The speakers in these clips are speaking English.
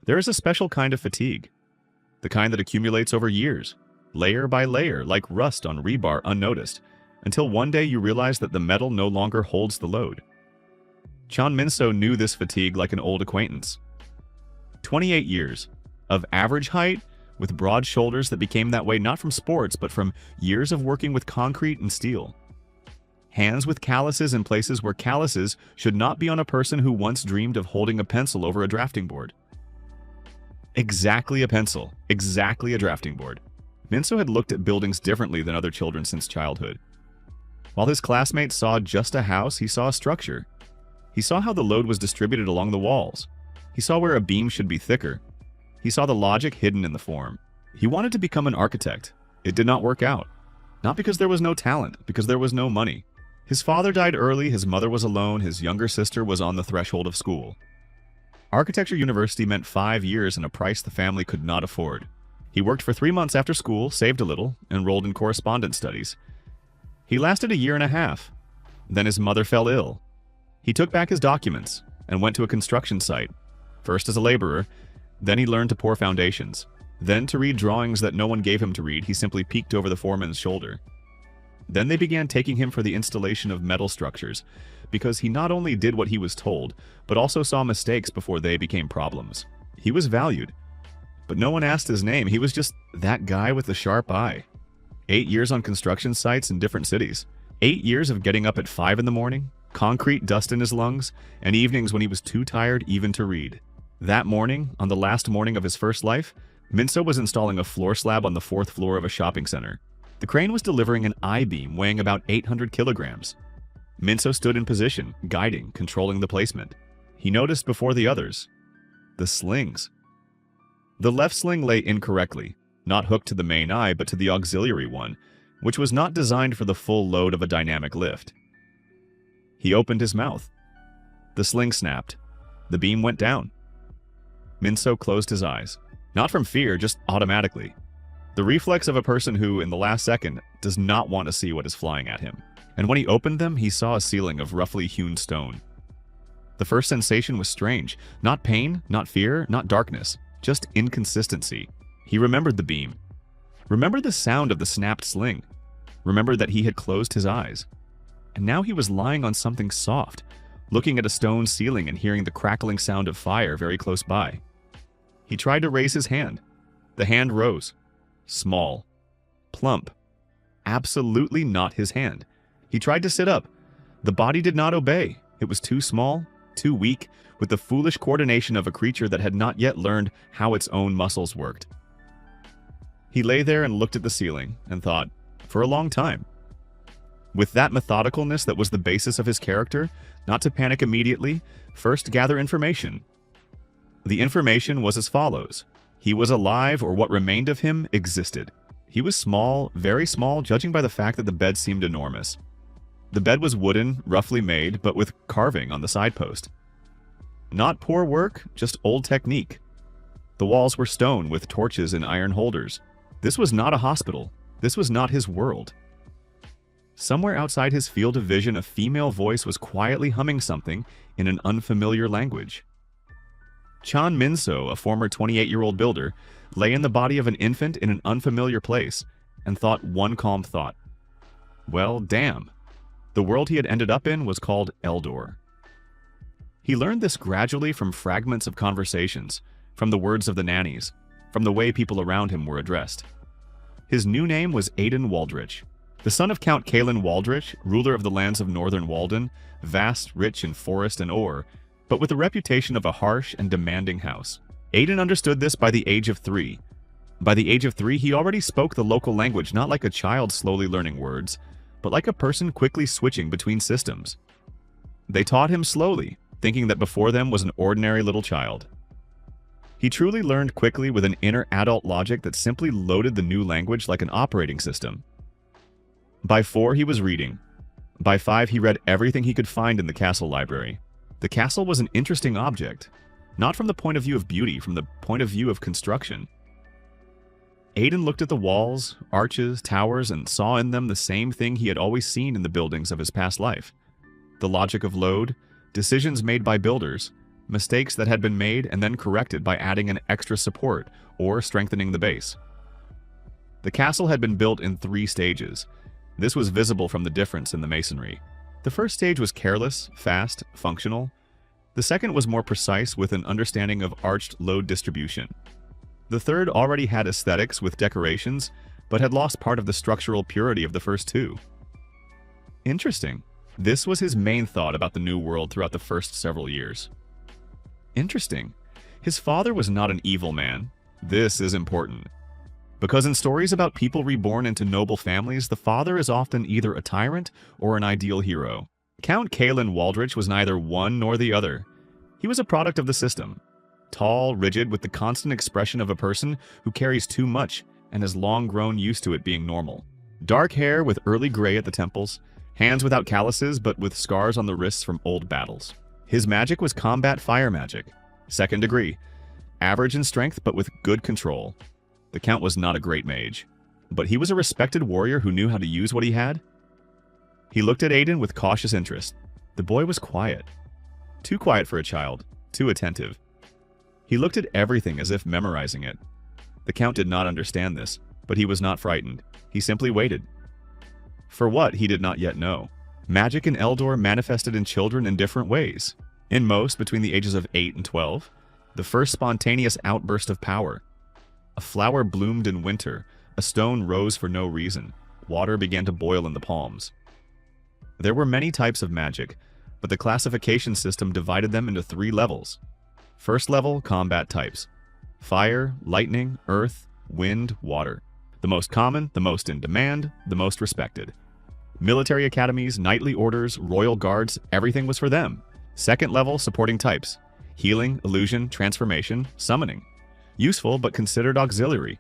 There is a special kind of fatigue, the kind that accumulates over years, layer by layer, like rust on rebar unnoticed, until one day you realize that the metal no longer holds the load. Chan Minso knew this fatigue like an old acquaintance. 28 years of average height with broad shoulders that became that way not from sports but from years of working with concrete and steel. Hands with calluses in places where calluses should not be on a person who once dreamed of holding a pencil over a drafting board. Exactly a pencil, exactly a drafting board. Minso had looked at buildings differently than other children since childhood. While his classmates saw just a house, he saw a structure. He saw how the load was distributed along the walls. He saw where a beam should be thicker. He saw the logic hidden in the form. He wanted to become an architect. It did not work out. Not because there was no talent, because there was no money. His father died early, his mother was alone, his younger sister was on the threshold of school. Architecture university meant 5 years and a price the family could not afford. He worked for 3 months after school, saved a little, enrolled in correspondence studies. He lasted a year and a half. Then his mother fell ill. He took back his documents and went to a construction site, first as a laborer, then he learned to pour foundations. Then to read drawings that no one gave him to read, he simply peeked over the foreman's shoulder. Then they began taking him for the installation of metal structures, because he not only did what he was told, but also saw mistakes before they became problems. He was valued. But no one asked his name, he was just that guy with the sharp eye. 8 years on construction sites in different cities. 8 years of getting up at 5 in the morning, concrete dust in his lungs, and evenings when he was too tired even to read. That morning, on the last morning of his first life, Minso was installing a floor slab on the 4th floor of a shopping center. The crane was delivering an I-beam weighing about 800 kilograms. Minso stood in position, guiding, controlling the placement. He noticed before the others. The slings. The left sling lay incorrectly, not hooked to the main eye but to the auxiliary one, which was not designed for the full load of a dynamic lift. He opened his mouth. The sling snapped. The beam went down. Minso closed his eyes. Not from fear, just automatically. The reflex of a person who, in the last second, does not want to see what is flying at him. And when he opened them, he saw a ceiling of roughly hewn stone. The first sensation was strange. Not pain, not fear, not darkness. Just inconsistency. He remembered the beam. Remembered the sound of the snapped sling. Remembered that he had closed his eyes. And now he was lying on something soft, looking at a stone ceiling and hearing the crackling sound of fire very close by. He tried to raise his hand. The hand rose. Small. Plump. Absolutely not his hand. He tried to sit up. The body did not obey. It was too small, too weak, with the foolish coordination of a creature that had not yet learned how its own muscles worked. He lay there and looked at the ceiling and thought, for a long time. With that methodicalness that was the basis of his character, not to panic immediately, first gather information. The information was as follows. He was alive, or what remained of him existed. He was small, very small, judging by the fact that the bed seemed enormous. The bed was wooden, roughly made, but with carving on the side post. Not poor work, just old technique. The walls were stone with torches and iron holders. This was not a hospital. This was not his world. Somewhere outside his field of vision, a female voice was quietly humming something in an unfamiliar language. Chan Minso, a former 28-year-old builder, lay in the body of an infant in an unfamiliar place and thought one calm thought. Well, damn. The world he had ended up in was called Eldor. He learned this gradually from fragments of conversations, from the words of the nannies, from the way people around him were addressed. His new name was Aiden Waldrich, the son of Count Kalen Waldrich, ruler of the lands of northern Walden, vast, rich in forest and ore, but with the reputation of a harsh and demanding house. Aiden understood this by the age of 3. By the age of 3, he already spoke the local language not like a child slowly learning words, but like a person quickly switching between systems. They taught him slowly, thinking that before them was an ordinary little child. He truly learned quickly with an inner adult logic that simply loaded the new language like an operating system. By 4, he was reading. By 5, he read everything he could find in the castle library. The castle was an interesting object, not from the point of view of beauty, from the point of view of construction. Aiden looked at the walls, arches, towers, and saw in them the same thing he had always seen in the buildings of his past life. The logic of load, decisions made by builders, mistakes that had been made and then corrected by adding an extra support or strengthening the base. The castle had been built in 3 stages. This was visible from the difference in the masonry. The first stage was careless, fast, functional. The second was more precise with an understanding of arched load distribution. The third already had aesthetics with decorations, but had lost part of the structural purity of the first 2. Interesting. This was his main thought about the new world throughout the first several years. Interesting. His father was not an evil man. This is important. Because in stories about people reborn into noble families, the father is often either a tyrant or an ideal hero. Count Kalen Waldrich was neither one nor the other. He was a product of the system. Tall, rigid, with the constant expression of a person who carries too much and has long grown used to it being normal. Dark hair with early gray at the temples, hands without calluses but with scars on the wrists from old battles. His magic was combat fire magic, 2nd degree, average in strength but with good control. The Count was not a great mage, but he was a respected warrior who knew how to use what he had. He looked at Aiden with cautious interest. The boy was quiet. Too quiet for a child, too attentive. He looked at everything as if memorizing it. The Count did not understand this, but he was not frightened. He simply waited. For what, he did not yet know. Magic in Eldor manifested in children in different ways. In most, between the ages of 8 and 12, the first spontaneous outburst of power. A flower bloomed in winter, a stone rose for no reason, water began to boil in the palms. There were many types of magic, but the classification system divided them into 3 levels. First level, combat types. Fire, lightning, earth, wind, water. The most common, the most in demand, the most respected. Military academies, knightly orders, royal guards, everything was for them. Second level, supporting types. Healing, illusion, transformation, summoning. Useful but considered auxiliary.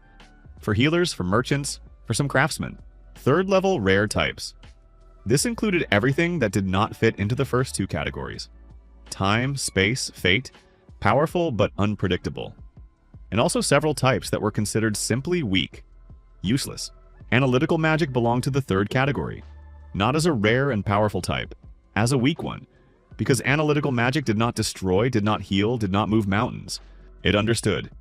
For healers, for merchants, for some craftsmen. Third level, rare types. This included everything that did not fit into the first 2 categories. Time, space, fate, powerful but unpredictable. And also several types that were considered simply weak, useless. Analytical magic belonged to the 3rd category, not as a rare and powerful type, as a weak one, because analytical magic did not destroy, did not heal, did not move mountains. It understood.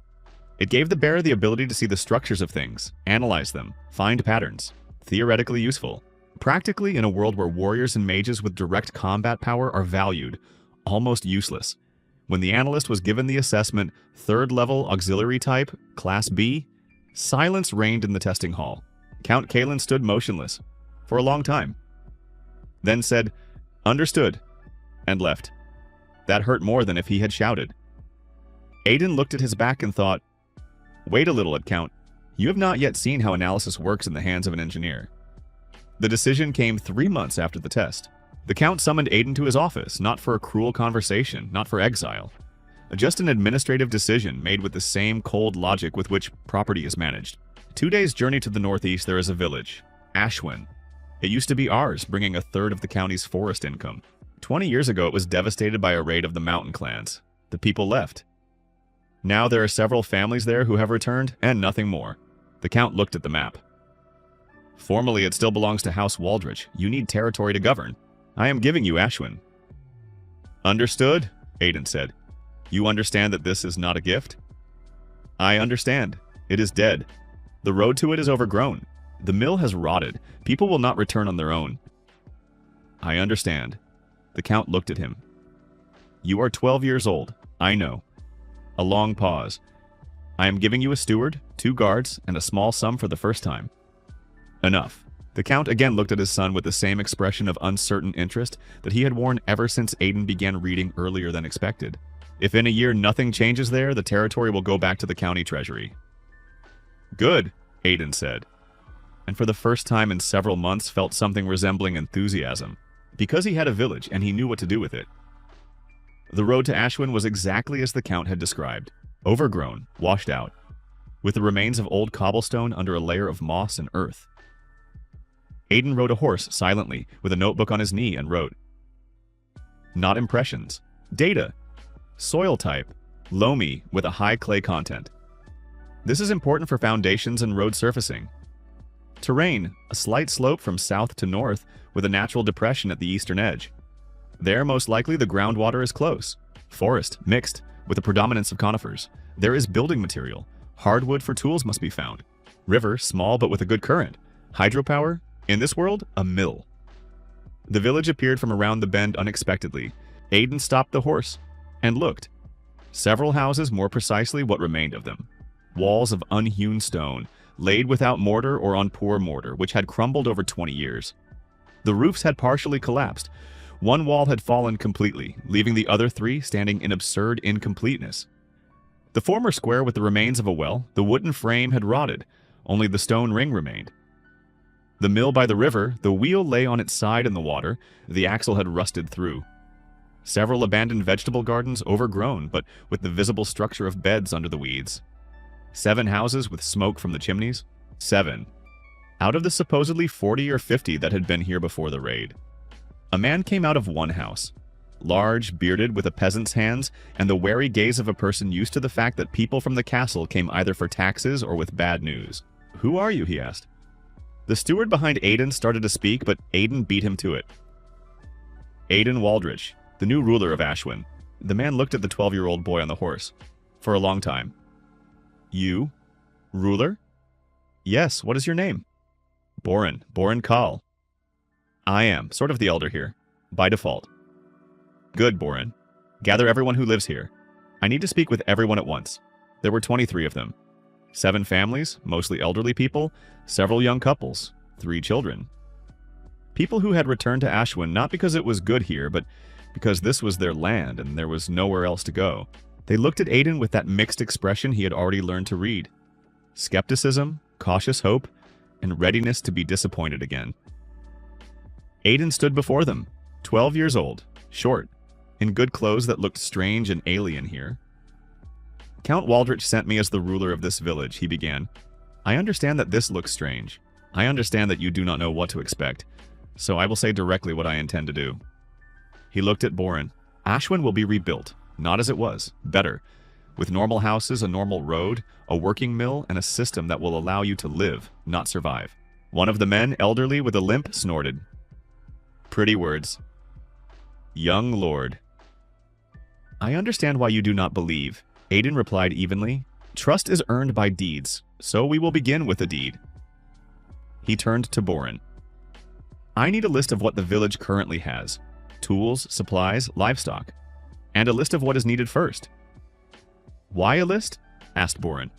It gave the bearer the ability to see the structures of things, analyze them, find patterns. Theoretically useful. Practically, in a world where warriors and mages with direct combat power are valued, almost useless. When the analyst was given the assessment, 3rd level auxiliary type, class B, silence reigned in the testing hall. Count Kalen stood motionless for a long time, then said, "Understood," and left. That hurt more than if he had shouted. Aiden looked at his back and thought, "Wait a little, at Count. You have not yet seen how analysis works in the hands of an engineer." The decision came 3 months after the test. The Count summoned Aiden to his office, not for a cruel conversation, not for exile. Just an administrative decision made with the same cold logic with which property is managed. 2 days' journey to the northeast there is a village, Ashwin. It used to be ours, bringing 1/3 of the county's forest income. 20 years ago it was devastated by a raid of the mountain clans. The people left. Now there are several families there who have returned, and nothing more. The Count looked at the map. Formally it still belongs to House Waldrich. You need territory to govern. I am giving you Ashwin. Understood, Aiden said. You understand that this is not a gift? I understand. It is dead. The road to it is overgrown. The mill has rotted. People will not return on their own. I understand. The Count looked at him. You are 12 years old. I know. A long pause. I am giving you a steward, 2 guards, and a small sum for the first time. Enough. The Count again looked at his son with the same expression of uncertain interest that he had worn ever since Aiden began reading earlier than expected. If in a year nothing changes there, the territory will go back to the county treasury. Good, Aiden said, and for the first time in several months felt something resembling enthusiasm, because he had a village and he knew what to do with it. The road to Ashwin was exactly as the Count had described, overgrown, washed out, with the remains of old cobblestone under a layer of moss and earth. Aiden rode a horse silently, with a notebook on his knee, and wrote, Not impressions. Data. Soil type. Loamy with a high clay content. This is important for foundations and road surfacing. Terrain. A slight slope from south to north with a natural depression at the eastern edge. There, most likely, the groundwater is close. Forest, mixed, with a predominance of conifers. There is building material. Hardwood for tools must be found. River, small but with a good current. Hydropower, in this world, a mill. The village appeared from around the bend unexpectedly. Aiden stopped the horse and looked. Several houses, more precisely what remained of them. Walls of unhewn stone, laid without mortar or on poor mortar, which had crumbled over 20 years. The roofs had partially collapsed. One wall had fallen completely, leaving the other three standing in absurd incompleteness. The former square with the remains of a well, the wooden frame had rotted, only the stone ring remained. The mill by the river, the wheel lay on its side in the water, the axle had rusted through. Several abandoned vegetable gardens overgrown, but with the visible structure of beds under the weeds. 7 houses with smoke from the chimneys. 7. Out of the supposedly 40 or 50 that had been here before the raid. A man came out of one house. Large, bearded, with a peasant's hands, and the wary gaze of a person used to the fact that people from the castle came either for taxes or with bad news. "Who are you?" he asked. The steward behind Aiden started to speak, but Aiden beat him to it. "Aiden Waldrich, the new ruler of Ashwin." The man looked at the 12-year-old boy on the horse. "For a long time." "You? Ruler?" "Yes, what is your name?" Boren Kal." "I am, sort of the elder here. By default." "Good, Boren. Gather everyone who lives here. I need to speak with everyone at once." There were 23 of them. 7 families, mostly elderly people, several young couples, 3 children. People who had returned to Ashwin not because it was good here, but because this was their land and there was nowhere else to go. They looked at Aiden with that mixed expression he had already learned to read. Skepticism, cautious hope, and readiness to be disappointed again. Aiden stood before them, 12 years old, short, in good clothes that looked strange and alien here. "Count Waldrich sent me as the ruler of this village," he began. "I understand that this looks strange. I understand that you do not know what to expect, so I will say directly what I intend to do." He looked at Boren. "Ashwin will be rebuilt, not as it was, better, with normal houses, a normal road, a working mill, and a system that will allow you to live, not survive." One of the men, elderly with a limp, snorted. "Pretty words." "Young lord." "I understand why you do not believe," Aiden replied evenly. "Trust is earned by deeds, so we will begin with a deed." He turned to Boren. "I need a list of what the village currently has. Tools, supplies, livestock. And a list of what is needed first." "Why a list?" asked Boren.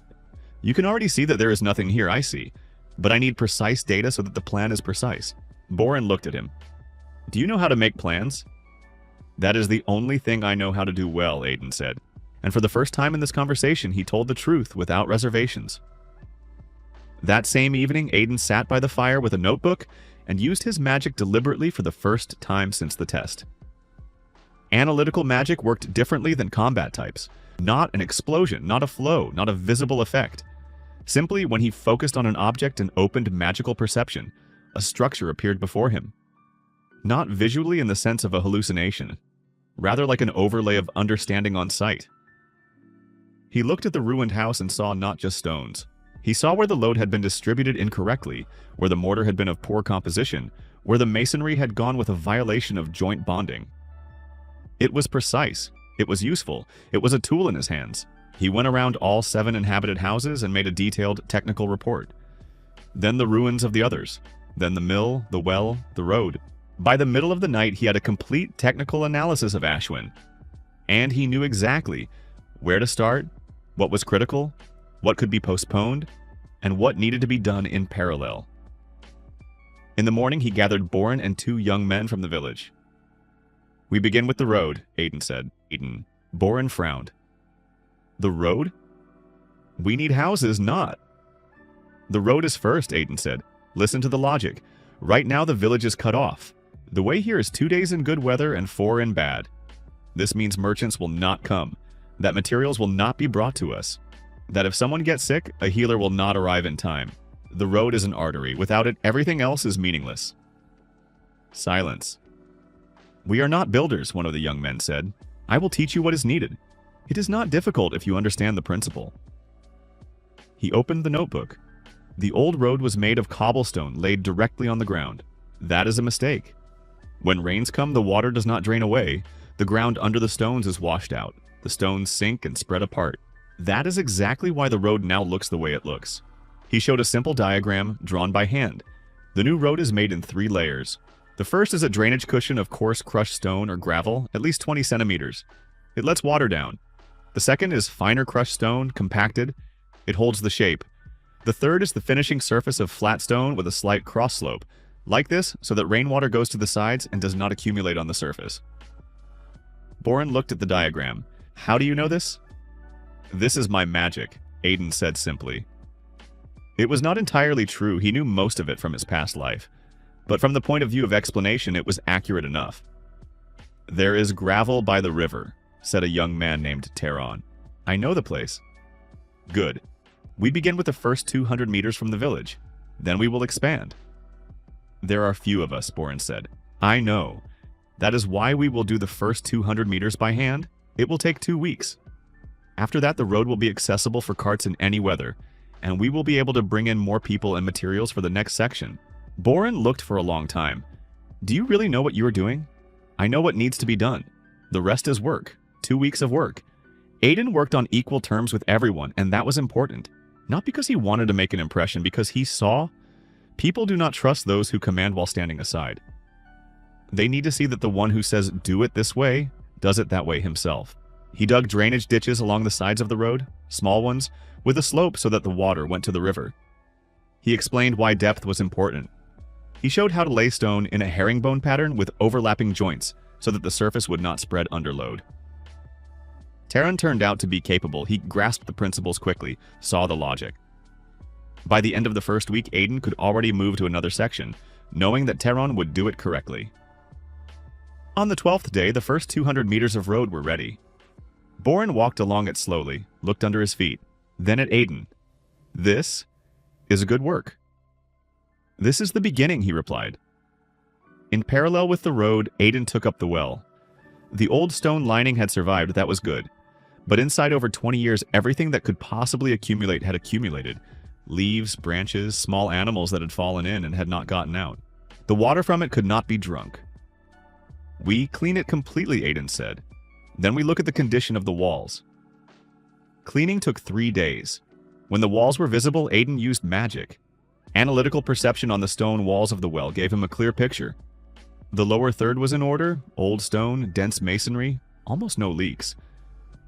"You can already see that there is nothing here, I see. But I need precise data so that the plan is precise." Boren looked at him. "Do you know how to make plans?" "That is the only thing I know how to do well," Aiden said. And for the first time in this conversation, he told the truth without reservations. That same evening, Aiden sat by the fire with a notebook and used his magic deliberately for the first time since the test. Analytical magic worked differently than combat types. Not an explosion, not a flow, not a visible effect. Simply, when he focused on an object and opened magical perception, a structure appeared before him. Not visually in the sense of a hallucination, rather like an overlay of understanding on sight. He looked at the ruined house and saw not just stones. He saw where the load had been distributed incorrectly, where the mortar had been of poor composition, where the masonry had gone with a violation of joint bonding. It was precise. It was useful. It was a tool in his hands. He went around all 7 inhabited houses and made a detailed technical report. Then the ruins of the others. Then the mill, the well, the road. By the middle of the night, he had a complete technical analysis of Ashwin. And he knew exactly where to start, what was critical, what could be postponed, and what needed to be done in parallel. In the morning, he gathered Boren and 2 young men from the village. "We begin with the road," Aiden said. Boren frowned. "The road? We need houses, not." "The road is first," Aiden said. "Listen to the logic. Right now the village is cut off. The way here is 2 days in good weather and 4 in bad. This means merchants will not come, that materials will not be brought to us, that if someone gets sick, a healer will not arrive in time. The road is an artery. Without it, everything else is meaningless." Silence. "We are not builders," one of the young men said. "I will teach you what is needed. It is not difficult if you understand the principle." He opened the notebook. The old road was made of cobblestone laid directly on the ground. That is a mistake. When rains come, the water does not drain away. The ground under the stones is washed out. The stones sink and spread apart. That is exactly why the road now looks the way it looks. He showed a simple diagram drawn by hand. The new road is made in 3 layers. The first is a drainage cushion of coarse crushed stone or gravel, at least 20 centimeters. It lets water down. The second is finer crushed stone, compacted. It holds the shape. The third is the finishing surface of flat stone with a slight cross slope, like this, so that rainwater goes to the sides and does not accumulate on the surface. Boren looked at the diagram. How do you know this? This is my magic, Aiden said simply. It was not entirely true. He knew most of it from his past life. But from the point of view of explanation, it was accurate enough. There is gravel by the river, said a young man named Teron. I know the place. Good. We begin with the first 200 meters from the village. Then we will expand. There are few of us, Boren said. I know. That is why we will do the first 200 meters by hand. It will take 2 weeks. After that, the road will be accessible for carts in any weather, and we will be able to bring in more people and materials for the next section. Boren looked for a long time. Do you really know what you are doing? I know what needs to be done. The rest is work. 2 weeks of work. Aiden worked on equal terms with everyone, and that was important. Not because he wanted to make an impression, because he saw people do not trust those who command while standing aside. They need to see that the one who says, do it this way, does it that way himself. He dug drainage ditches along the sides of the road, small ones, with a slope so that the water went to the river. He explained why depth was important. He showed how to lay stone in a herringbone pattern with overlapping joints so that the surface would not spread under load. Taran turned out to be capable. He grasped the principles quickly, saw the logic. By the end of the first week, Aiden could already move to another section, knowing that Taran would do it correctly. On the 12th day, the first 200 meters of road were ready. Boren walked along it slowly, looked under his feet, then at Aiden. This is good work. This is the beginning, he replied. In parallel with the road, Aiden took up the well. The old stone lining had survived, that was good. But inside over 20 years, everything that could possibly accumulate had accumulated. Leaves, branches, small animals that had fallen in and had not gotten out. The water from it could not be drunk. We clean it completely, Aiden said. Then we look at the condition of the walls. Cleaning took 3 days. When the walls were visible, Aiden used magic. Analytical perception on the stone walls of the well gave him a clear picture. The lower third was in order, old stone, dense masonry, almost no leaks.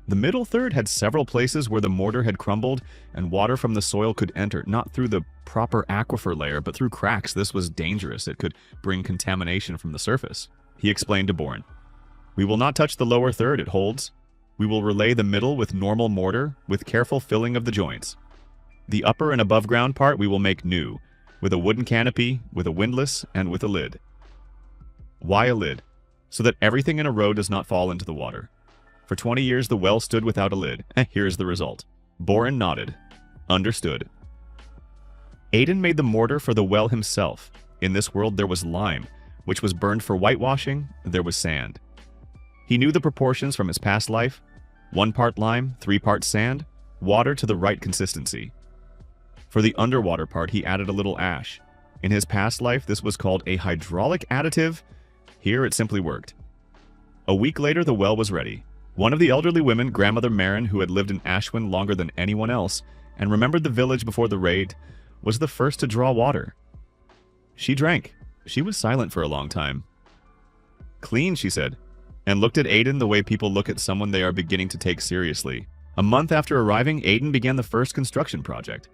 The middle third had several places where the mortar had crumbled and water from the soil could enter, not through the proper aquifer layer, but through cracks. This was dangerous. It could bring contamination from the surface. He explained to Boren. We will not touch the lower third, it holds. We will relay the middle with normal mortar, with careful filling of the joints. The upper and above ground part we will make new, with a wooden canopy, with a windlass, and with a lid. Why a lid? So that everything in a row does not fall into the water. For 20 years the well stood without a lid. Here is the result. Boren nodded. Understood. Aiden made the mortar for the well himself. In this world there was lime, which was burned for whitewashing. There was sand. He knew the proportions from his past life. 1 part lime, 3 parts sand, water to the right consistency. For the underwater part, he added a little ash. In his past life, this was called a hydraulic additive. Here, it simply worked. A week later, the well was ready. One of the elderly women, Grandmother Marin, who had lived in Ashwin longer than anyone else, and remembered the village before the raid, was the first to draw water. She drank. She was silent for a long time. Clean, she said, and looked at Aiden the way people look at someone they are beginning to take seriously. A month after arriving, Aiden began the first construction project.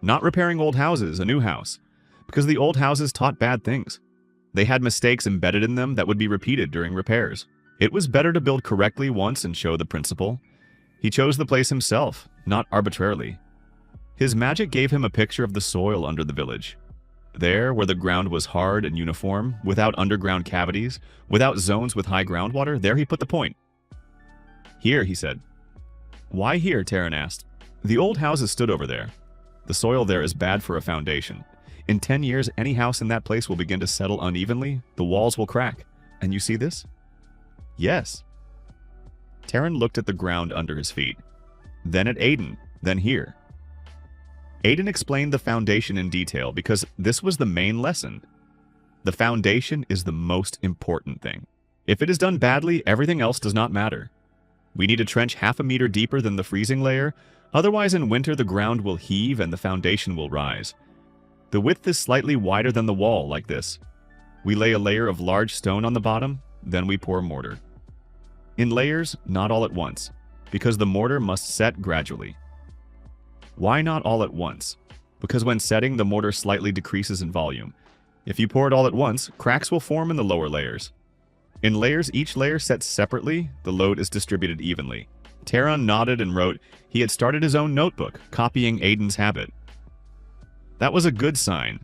Not repairing old houses, a new house, because the old houses taught bad things. They had mistakes embedded in them that would be repeated during repairs. It was better to build correctly once and show the principle. He chose the place himself, not arbitrarily. His magic gave him a picture of the soil under the village. There, where the ground was hard and uniform, without underground cavities, without zones with high groundwater, there he put the point. Here, he said. Why here, Taran asked. The old houses stood over there. The soil there is bad for a foundation. In 10 years, any house in that place will begin to settle unevenly, the walls will crack. And you see this? Yes. Taran looked at the ground under his feet. Then at Aiden, then here. Aiden explained the foundation in detail because this was the main lesson. The foundation is the most important thing. If it is done badly, everything else does not matter. We need to trench half a meter deeper than the freezing layer, otherwise in winter the ground will heave and the foundation will rise. The width is slightly wider than the wall, like this. We lay a layer of large stone on the bottom, then we pour mortar. In layers, not all at once, because the mortar must set gradually. Why not all at once? Because when setting, the mortar slightly decreases in volume. If you pour it all at once, cracks will form in the lower layers. In layers, each layer sets separately, the load is distributed evenly. Taran nodded and wrote he had started his own notebook, copying Aiden's habit. That was a good sign.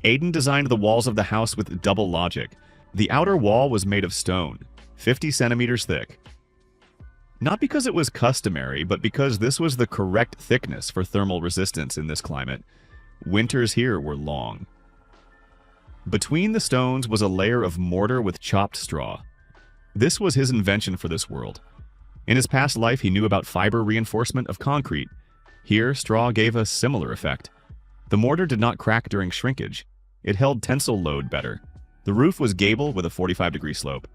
Aiden designed the walls of the house with double logic. The outer wall was made of stone, 50 centimeters thick. Not because it was customary, but because this was the correct thickness for thermal resistance in this climate. Winters here were long. Between the stones was a layer of mortar with chopped straw. This was his invention for this world. In his past life, he knew about fiber reinforcement of concrete. Here, straw gave a similar effect. The mortar did not crack during shrinkage. It held tensile load better. The roof was gable with a 45-degree slope.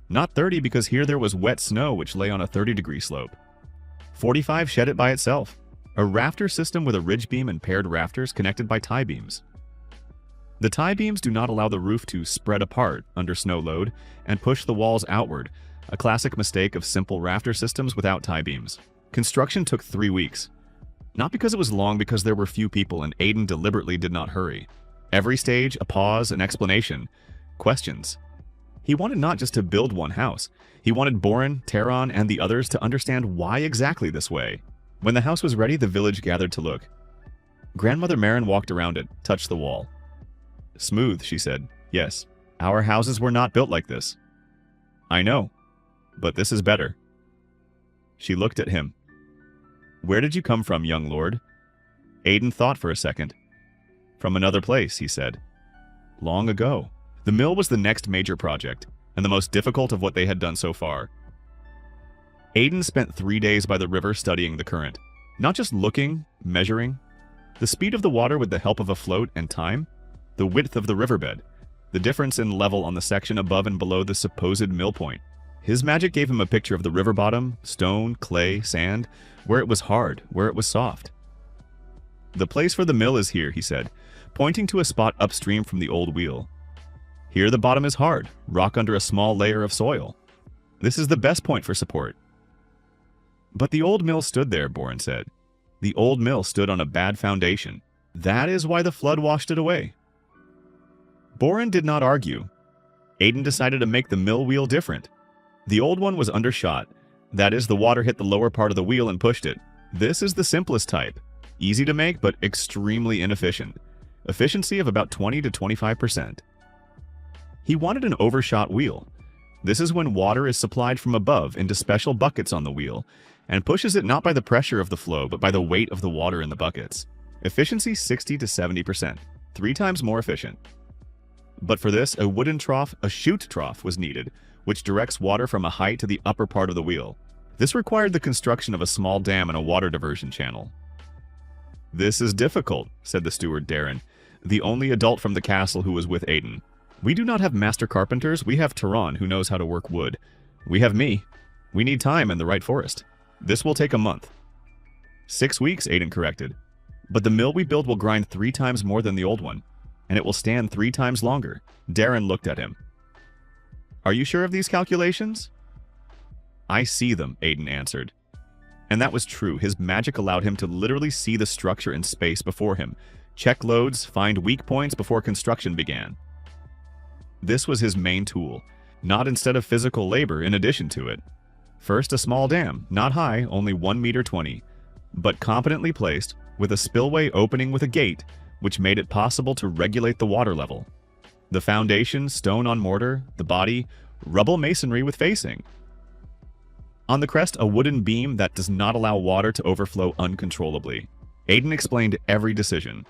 Not 30 because here there was wet snow which lay on a 30-degree slope. 45 shed it by itself. A rafter system with a ridge beam and paired rafters connected by tie beams. The tie beams do not allow the roof to spread apart under snow load and push the walls outward, a classic mistake of simple rafter systems without tie beams. Construction took 3 weeks. Not because it was long, because there were few people and Aiden deliberately did not hurry. Every stage, a pause, an explanation. Questions. He wanted not just to build one house. He wanted Boren, Taran, and the others to understand why exactly this way. When the house was ready, the village gathered to look. Grandmother Marin walked around it, touched the wall. Smooth, she said. Yes, our houses were not built like this. I know, but this is better. She looked at him. Where did you come from, young lord? Aiden thought for a second. From another place, he said. Long ago. The mill was the next major project, and the most difficult of what they had done so far. Aiden spent 3 days by the river studying the current. Not just looking, measuring. The speed of the water with the help of a float and time. The width of the riverbed. The difference in level on the section above and below the supposed mill point. His magic gave him a picture of the river bottom, stone, clay, sand, where it was hard, where it was soft. The place for the mill is here, he said, pointing to a spot upstream from the old wheel. Here the bottom is hard, rock under a small layer of soil. This is the best point for support. But the old mill stood there, Boren said. The old mill stood on a bad foundation. That is why the flood washed it away. Boren did not argue. Aiden decided to make the mill wheel different. The old one was undershot. That is, the water hit the lower part of the wheel and pushed it. This is the simplest type. Easy to make, but extremely inefficient. Efficiency of about 20 to 25%. He wanted an overshot wheel. This is when water is supplied from above into special buckets on the wheel, and pushes it not by the pressure of the flow, but by the weight of the water in the buckets. Efficiency 60 to 70%, 3 times more efficient. But for this, a wooden trough, a chute trough, was needed, which directs water from a height to the upper part of the wheel. This required the construction of a small dam and a water diversion channel. This is difficult, said the steward Darren, the only adult from the castle who was with Aiden. We do not have master carpenters, we have Taran who knows how to work wood. We have me. We need time and the right forest. This will take a month. 6 weeks, Aiden corrected. But the mill we build will grind 3 times more than the old one, and it will stand 3 times longer. Darren looked at him. Are you sure of these calculations? I see them, Aiden answered. And that was true. His magic allowed him to literally see the structure in space before him, check loads, find weak points before construction began. This was his main tool, not instead of physical labor in addition to it. First, a small dam, not high, only 1 meter 20, but competently placed, with a spillway opening with a gate, which made it possible to regulate the water level. The foundation, stone on mortar, the body, rubble masonry with facing. On the crest, a wooden beam that does not allow water to overflow uncontrollably. Aiden explained every decision.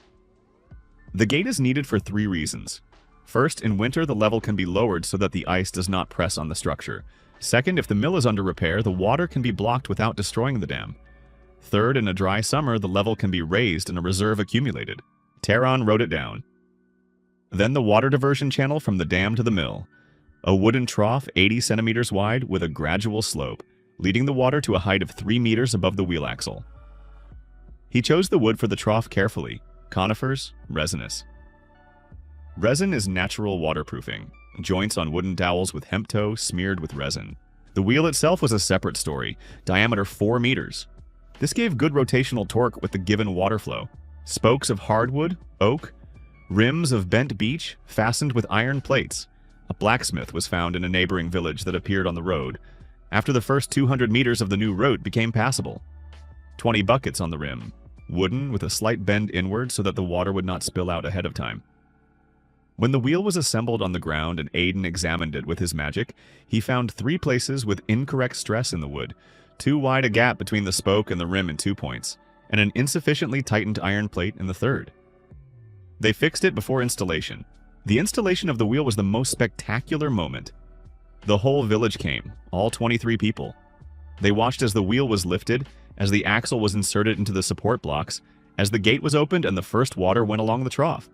The gate is needed for 3 reasons. First, in winter the level can be lowered so that the ice does not press on the structure. Second, if the mill is under repair, the water can be blocked without destroying the dam. Third, in a dry summer, the level can be raised and a reserve accumulated. Taran wrote it down. Then the water diversion channel from the dam to the mill. a wooden trough 80 centimeters wide with a gradual slope, leading the water to a height of 3 meters above the wheel axle. He chose the wood for the trough carefully, conifers, resinous. Resin is natural waterproofing, joints on wooden dowels with hemp tow smeared with resin. The wheel itself was a separate story, diameter 4 meters. This gave good rotational torque with the given water flow. Spokes of hardwood, oak, rims of bent beech fastened with iron plates. A blacksmith was found in a neighboring village that appeared on the road, after the first 200 meters of the new route became passable. 20 buckets on the rim, wooden with a slight bend inward so that the water would not spill out ahead of time. When the wheel was assembled on the ground and Aiden examined it with his magic, he found 3 places with incorrect stress in the wood, too wide a gap between the spoke and the rim in 2 points, and an insufficiently tightened iron plate in the 3rd. They fixed it before installation. The installation of the wheel was the most spectacular moment. The whole village came, all 23 people. They watched as the wheel was lifted, as the axle was inserted into the support blocks, as the gate was opened and the first water went along the trough.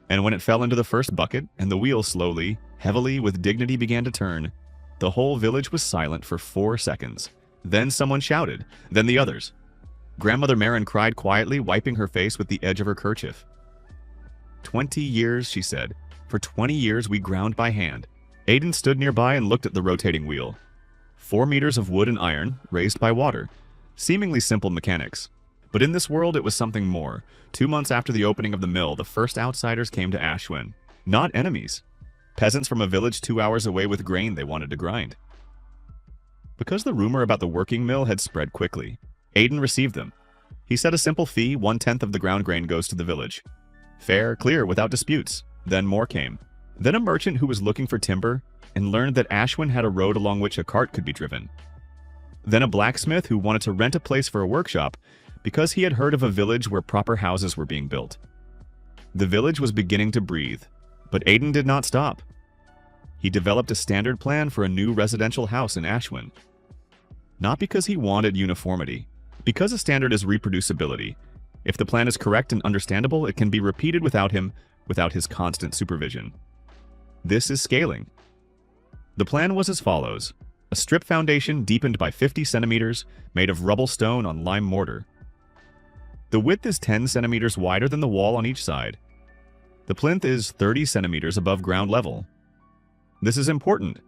And when it fell into the first bucket, and the wheel slowly, heavily, with dignity began to turn, the whole village was silent for 4 seconds. Then someone shouted, then the others. Grandmother Marin cried quietly, wiping her face with the edge of her kerchief. 20 years, she said. For 20 years we ground by hand. Aiden stood nearby and looked at the rotating wheel. 4 meters of wood and iron, raised by water. Seemingly simple mechanics. But in this world it was something more. 2 months after the opening of the mill, the first outsiders came to Ashwin. Not enemies. Peasants from a village 2 hours away with grain they wanted to grind. Because the rumor about the working mill had spread quickly, Aiden received them. He set a simple fee, 1/10 of the ground grain goes to the village. Fair, clear, without disputes. Then more came. Then a merchant who was looking for timber and learned that Ashwin had a road along which a cart could be driven. Then a blacksmith who wanted to rent a place for a workshop because he had heard of a village where proper houses were being built. The village was beginning to breathe, but Aiden did not stop. He developed a standard plan for a new residential house in Ashwin. Not because he wanted uniformity, because a standard is reproducibility. If the plan is correct and understandable, it can be repeated without him, without his constant supervision. This is scaling. The plan was as follows. A strip foundation deepened by 50 centimeters, made of rubble stone on lime mortar. The width is 10 centimeters wider than the wall on each side. The plinth is 30 centimeters above ground level. This is important.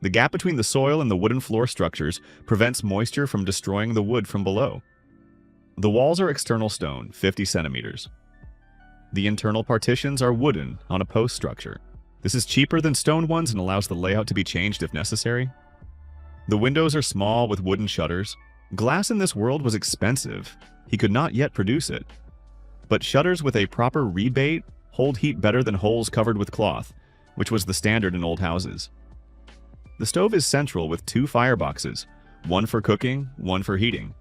The gap between the soil and the wooden floor structures prevents moisture from destroying the wood from below. The walls are external stone, 50 centimeters. The internal partitions are wooden on a post structure. This is cheaper than stone ones and allows the layout to be changed if necessary. The windows are small with wooden shutters. Glass in this world was expensive. He could not yet produce it. But shutters with a proper rebate hold heat better than holes covered with cloth, which was the standard in old houses. The stove is central with 2 fireboxes, one for cooking, one for heating.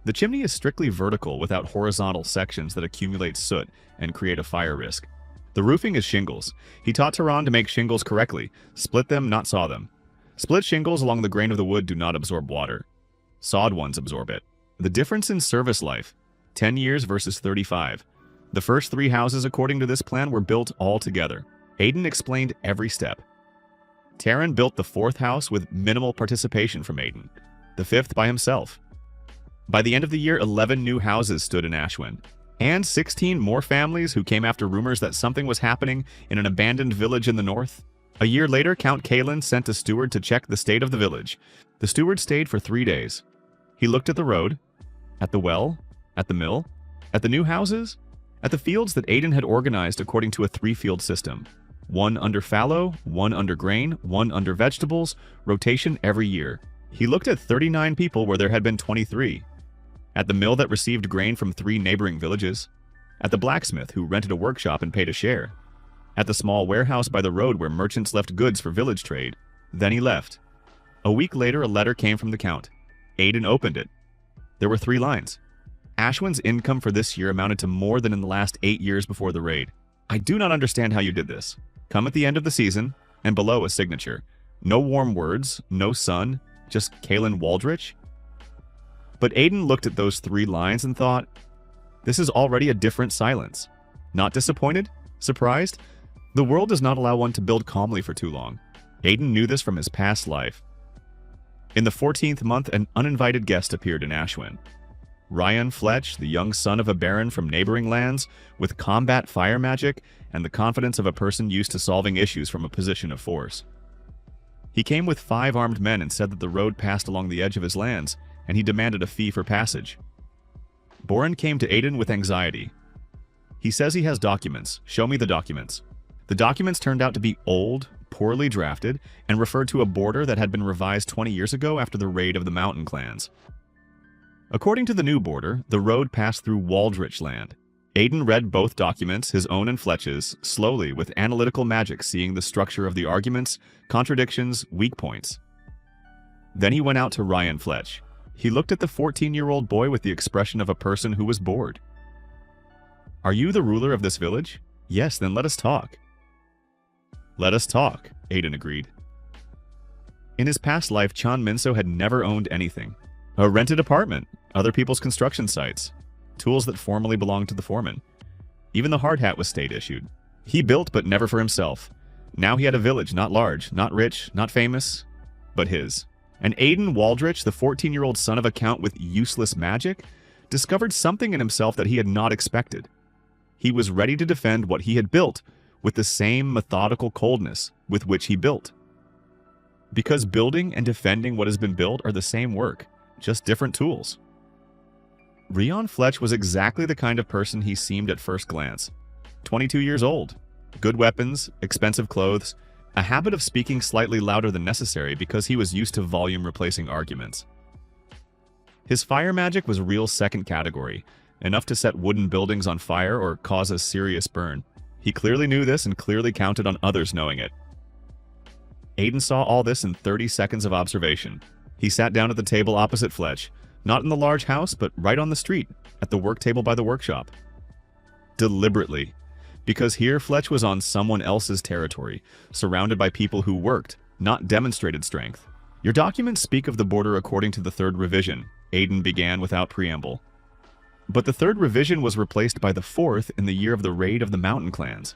The chimney is strictly vertical without horizontal sections that accumulate soot and create a fire risk. The roofing is shingles. He taught Tehran to make shingles correctly, split them, not saw them. Split shingles along the grain of the wood do not absorb water. Sawed ones absorb it. The difference in service life, 10 years versus 35. The first 3 houses according to this plan were built all together. Aiden explained every step. Tehran built the 4th house with minimal participation from Aiden, the 5th by himself. By the end of the year, 11 new houses stood in Ashwin, and 16 more families who came after rumors that something was happening in an abandoned village in the north. A year later, Count Kalin sent a steward to check the state of the village. The steward stayed for 3 days. He looked at the road, at the well, at the mill, at the new houses, at the fields that Aiden had organized according to a 3-field system. 1 under fallow, 1 under grain, 1 under vegetables, rotation every year. He looked at 39 people where there had been 23. At the mill that received grain from 3 neighboring villages. At the blacksmith who rented a workshop and paid a share. At the small warehouse by the road where merchants left goods for village trade. Then he left. A week later, a letter came from the count. Aiden opened it. There were 3 lines. Ashwin's income for this year amounted to more than in the last 8 years before the raid. I do not understand how you did this. Come at the end of the season, and below a signature. No warm words, no sun, just Kalin Waldrich. But Aiden looked at those 3 lines and thought, this is already a different silence. Not disappointed? Surprised? The world does not allow one to build calmly for too long. Aiden knew this from his past life. In the 14th month, an uninvited guest appeared in Ashwin. Ryan Fletch, the young son of a baron from neighboring lands, with combat fire magic and the confidence of a person used to solving issues from a position of force. He came with 5 armed men and said that the road passed along the edge of his lands, and he demanded a fee for passage. Boren came to Aiden with anxiety. He says he has documents. Show me the documents. The documents turned out to be old, poorly drafted, and referred to a border that had been revised 20 years ago after the raid of the mountain clans. According to the new border, the road passed through Waldrich land. Aiden read both documents, his own and Fletch's, slowly with analytical magic, seeing the structure of the arguments, contradictions, weak points. Then he went out to Ryan Fletch. He looked at the 14-year-old boy with the expression of a person who was bored. "Are you the ruler of this village?" "Yes, then let us talk." "Let us talk," Aiden agreed. In his past life, Chan Minso had never owned anything. A rented apartment, other people's construction sites, tools that formerly belonged to the foreman. Even the hard hat was state-issued. He built, but never for himself. Now he had a village, not large, not rich, not famous, but his. And Aiden Waldrich, the 14-year-old son of a count with useless magic, discovered something in himself that he had not expected. He was ready to defend what he had built with the same methodical coldness with which he built. Because building and defending what has been built are the same work, just different tools. Ryan Fletch was exactly the kind of person he seemed at first glance. 22 years old, good weapons, expensive clothes, a habit of speaking slightly louder than necessary because he was used to volume replacing arguments. His fire magic was real second category, enough to set wooden buildings on fire or cause a serious burn. He clearly knew this and clearly counted on others knowing it. Aiden saw all this in 30 seconds of observation. He sat down at the table opposite Fletch, not in the large house, but right on the street, at the work table by the workshop. Deliberately, because here Fletch was on someone else's territory, surrounded by people who worked, not demonstrated strength. "Your documents speak of the border according to the 3rd revision," Aiden began without preamble. But the 3rd revision was replaced by the 4th in the year of the raid of the mountain clans.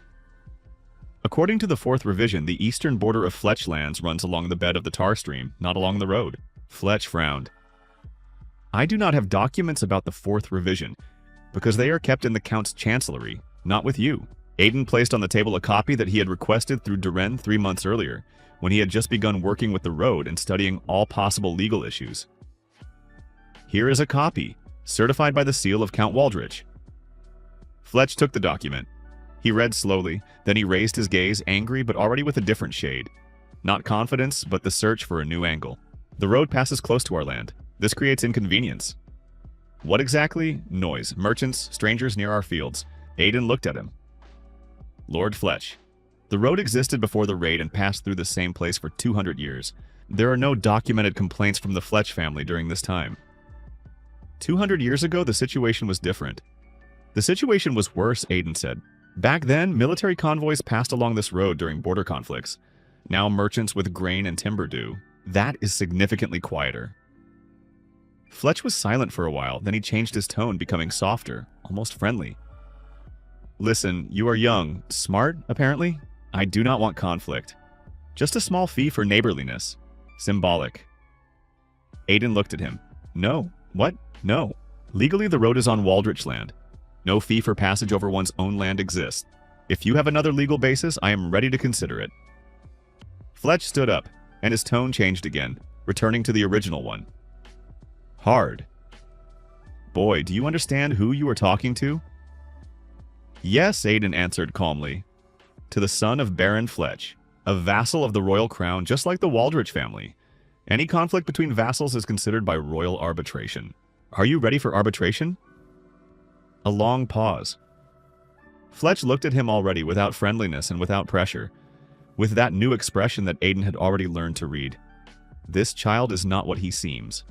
According to the 4th revision, the eastern border of Fletch lands runs along the bed of the tar stream, not along the road. Fletch frowned. "I do not have documents about the 4th revision, because they are kept in the Count's chancellery, not with you." Aiden placed on the table a copy that he had requested through Duren 3 months earlier, when he had just begun working with the road and studying all possible legal issues. "Here is a copy, certified by the seal of Count Waldrich." Fletch took the document. He read slowly, then he raised his gaze, angry but already with a different shade. Not confidence, but the search for a new angle. "The road passes close to our land. This creates inconvenience." "What exactly?" "Noise. Merchants, strangers near our fields." Aiden looked at him. "Lord Fletch, the road existed before the raid and passed through the same place for 200 years. There are no documented complaints from the Fletch family during this time. 200 years ago, the situation was different." "The situation was worse," Aiden said. "Back then, military convoys passed along this road during border conflicts. Now merchants with grain and timber do. That is significantly quieter." Fletch was silent for a while, then he changed his tone, becoming softer, almost friendly. "Listen, you are young, smart, apparently. I do not want conflict. Just a small fee for neighborliness. Symbolic." Aiden looked at him. "No. What? No. Legally, the road is on Waldrich land. No fee for passage over one's own land exists. If you have another legal basis, I am ready to consider it." Fletch stood up, and his tone changed again, returning to the original one. "Hard. Boy, do you understand who you are talking to?" "Yes," Aiden answered calmly. "To the son of Baron Fletch, a vassal of the royal crown just like the Waldrich family. Any conflict between vassals is considered by royal arbitration. Are you ready for arbitration?" A long pause. Fletch looked at him already without friendliness and without pressure, with that new expression that Aiden had already learned to read. This child is not what he seems.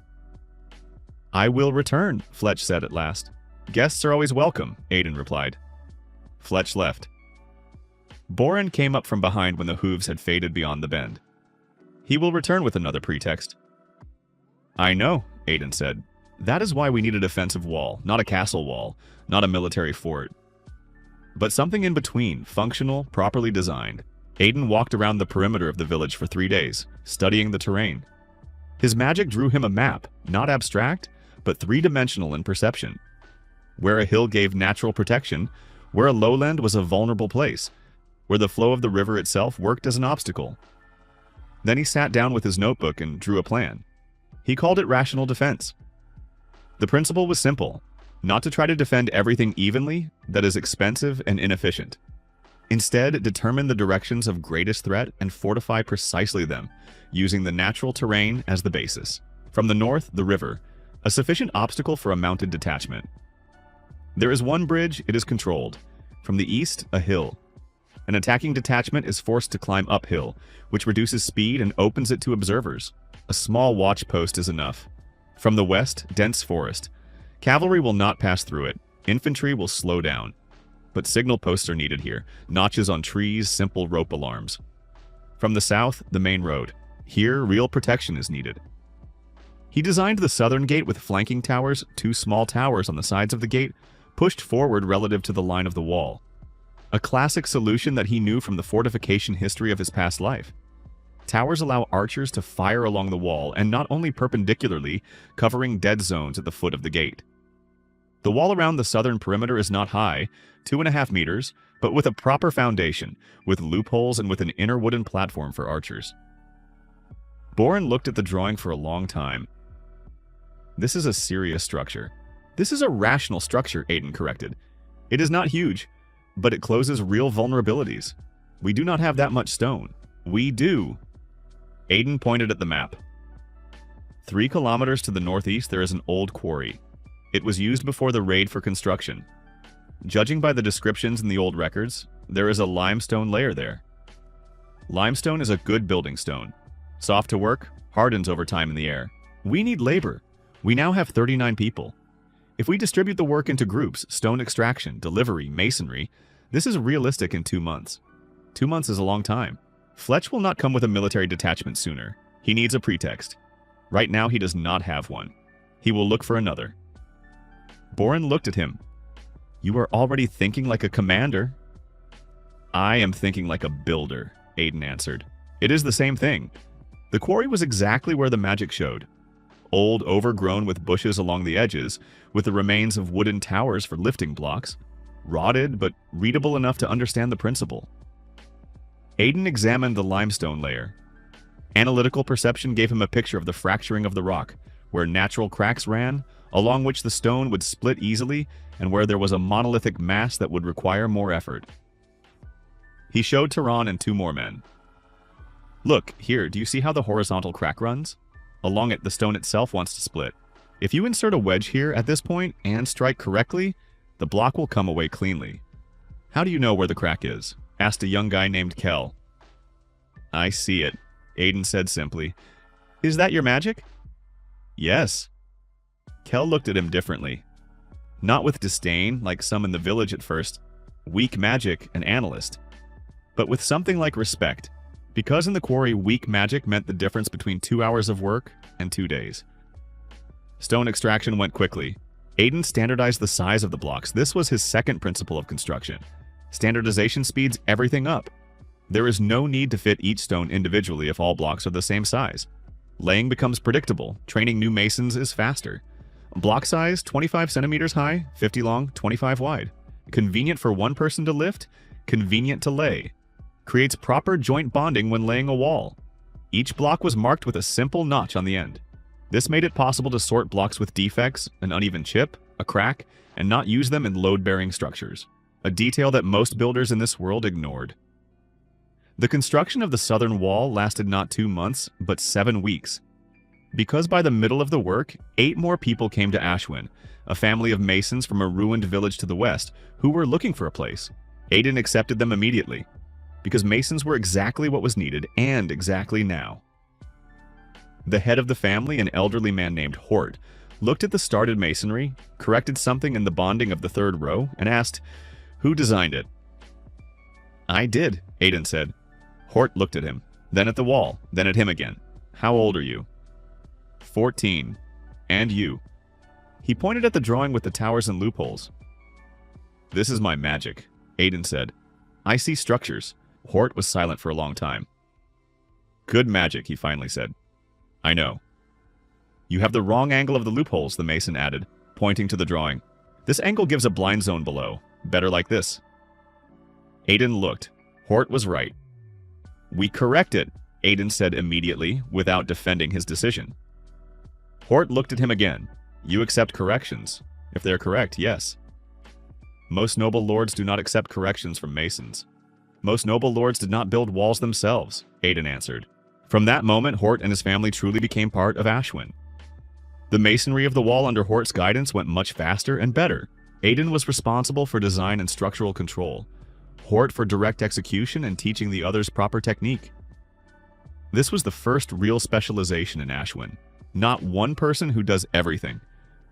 "I will return," Fletch said at last. "Guests are always welcome," Aiden replied. Fletch left. Boren came up from behind when the hooves had faded beyond the bend. "He will return with another pretext." "I know," Aiden said. "That is why we need a defensive wall, not a castle wall, not a military fort. But something in between, functional, properly designed. Aiden walked around the perimeter of the village for 3 days, studying the terrain. His magic drew him a map, not abstract, but three-dimensional in perception. Where a hill gave natural protection, where a lowland was a vulnerable place, where the flow of the river itself worked as an obstacle. Then he sat down with his notebook and drew a plan. He called it rational defense. The principle was simple: not to try to defend everything evenly, that is expensive and inefficient. Instead, determine the directions of greatest threat and fortify precisely them, using the natural terrain as the basis. From the north, the river, a sufficient obstacle for a mounted detachment. There is one bridge, it is controlled. From the east, a hill. An attacking detachment is forced to climb uphill, which reduces speed and opens it to observers. A small watch post is enough. From the west, dense forest. Cavalry will not pass through it. Infantry will slow down. But signal posts are needed here. Notches on trees, simple rope alarms. From the south, the main road. Here, real protection is needed. He designed the southern gate with flanking towers, 2 small towers on the sides of the gate, pushed forward relative to the line of the wall. A classic solution that he knew from the fortification history of his past life. Towers allow archers to fire along the wall, and not only perpendicularly, covering dead zones at the foot of the gate. The wall around the southern perimeter is not high, 2.5 meters, but with a proper foundation, with loopholes and with an inner wooden platform for archers. Boren looked at the drawing for a long time. This is a serious structure. This is a rational structure, Aiden corrected. It is not huge, but it closes real vulnerabilities. We do not have that much stone. We do. Aiden pointed at the map. 3 kilometers to the northeast there is an old quarry. It was used before the raid for construction. Judging by the descriptions in the old records, there is a limestone layer there. Limestone is a good building stone. Soft to work, hardens over time in the air. We need labor. We now have 39 people. If we distribute the work into groups, stone extraction, delivery, masonry, this is realistic in 2 months. 2 months is a long time. Fletch will not come with a military detachment sooner. He needs a pretext. Right now he does not have one. He will look for another. Boren looked at him. You are already thinking like a commander. I am thinking like a builder, Aiden answered. It is the same thing. The quarry was exactly where the magic showed. Old, overgrown with bushes along the edges, with the remains of wooden towers for lifting blocks. Rotted, but readable enough to understand the principle. Aiden examined the limestone layer. Analytical perception gave him a picture of the fracturing of the rock, where natural cracks ran, along which the stone would split easily, and where there was a monolithic mass that would require more effort. He showed Tehran and 2 more men. Look, here, do you see how the horizontal crack runs? Along it, the stone itself wants to split. If you insert a wedge here at this point and strike correctly, the block will come away cleanly. How do you know where the crack is? Asked a young guy named Kel. I see it, Aiden said simply. Is that your magic? Yes. Kel looked at him differently. Not with disdain, like some in the village at first. Weak magic, an analyst. But with something like respect. Because in the quarry, weak magic meant the difference between 2 hours of work and 2 days. Stone extraction went quickly. Aiden standardized the size of the blocks. This was his second principle of construction. Standardization speeds everything up. There is no need to fit each stone individually if all blocks are the same size. Laying becomes predictable. Training new masons is faster. Block size, 25 centimeters high, 50 long, 25 wide. Convenient for one person to lift, convenient to lay. Creates proper joint bonding when laying a wall. Each block was marked with a simple notch on the end. This made it possible to sort blocks with defects, an uneven chip, a crack, and not use them in load-bearing structures. A detail that most builders in this world ignored. The construction of the southern wall lasted not 2 months, but 7 weeks. Because by the middle of the work, 8 more people came to Ashwin, a family of masons from a ruined village to the west, who were looking for a place. Aiden accepted them immediately, because masons were exactly what was needed, and exactly now. The head of the family, an elderly man named Hort, looked at the started masonry, corrected something in the bonding of the 3rd row, and asked, "Who designed it?" "I did," Aiden said. Hort looked at him, then at the wall, then at him again. "How old are you?" 14. "And you?" He pointed at the drawing with the towers and loopholes. "This is my magic," Aiden said. "I see structures. Hort was silent for a long time. Good magic, he finally said. I know. You have the wrong angle of the loopholes, the mason added, pointing to the drawing. This angle gives a blind zone below. Better like this. Aiden looked. Hort was right. We correct it, Aiden said immediately, without defending his decision. Hort looked at him again. You accept corrections. If they're correct, yes. Most noble lords do not accept corrections from masons. Most noble lords did not build walls themselves, Aiden answered. From that moment, Hort and his family truly became part of Ashwin. The masonry of the wall under Hort's guidance went much faster and better. Aiden was responsible for design and structural control. Hort for direct execution and teaching the others proper technique. This was the first real specialization in Ashwin. Not one person who does everything,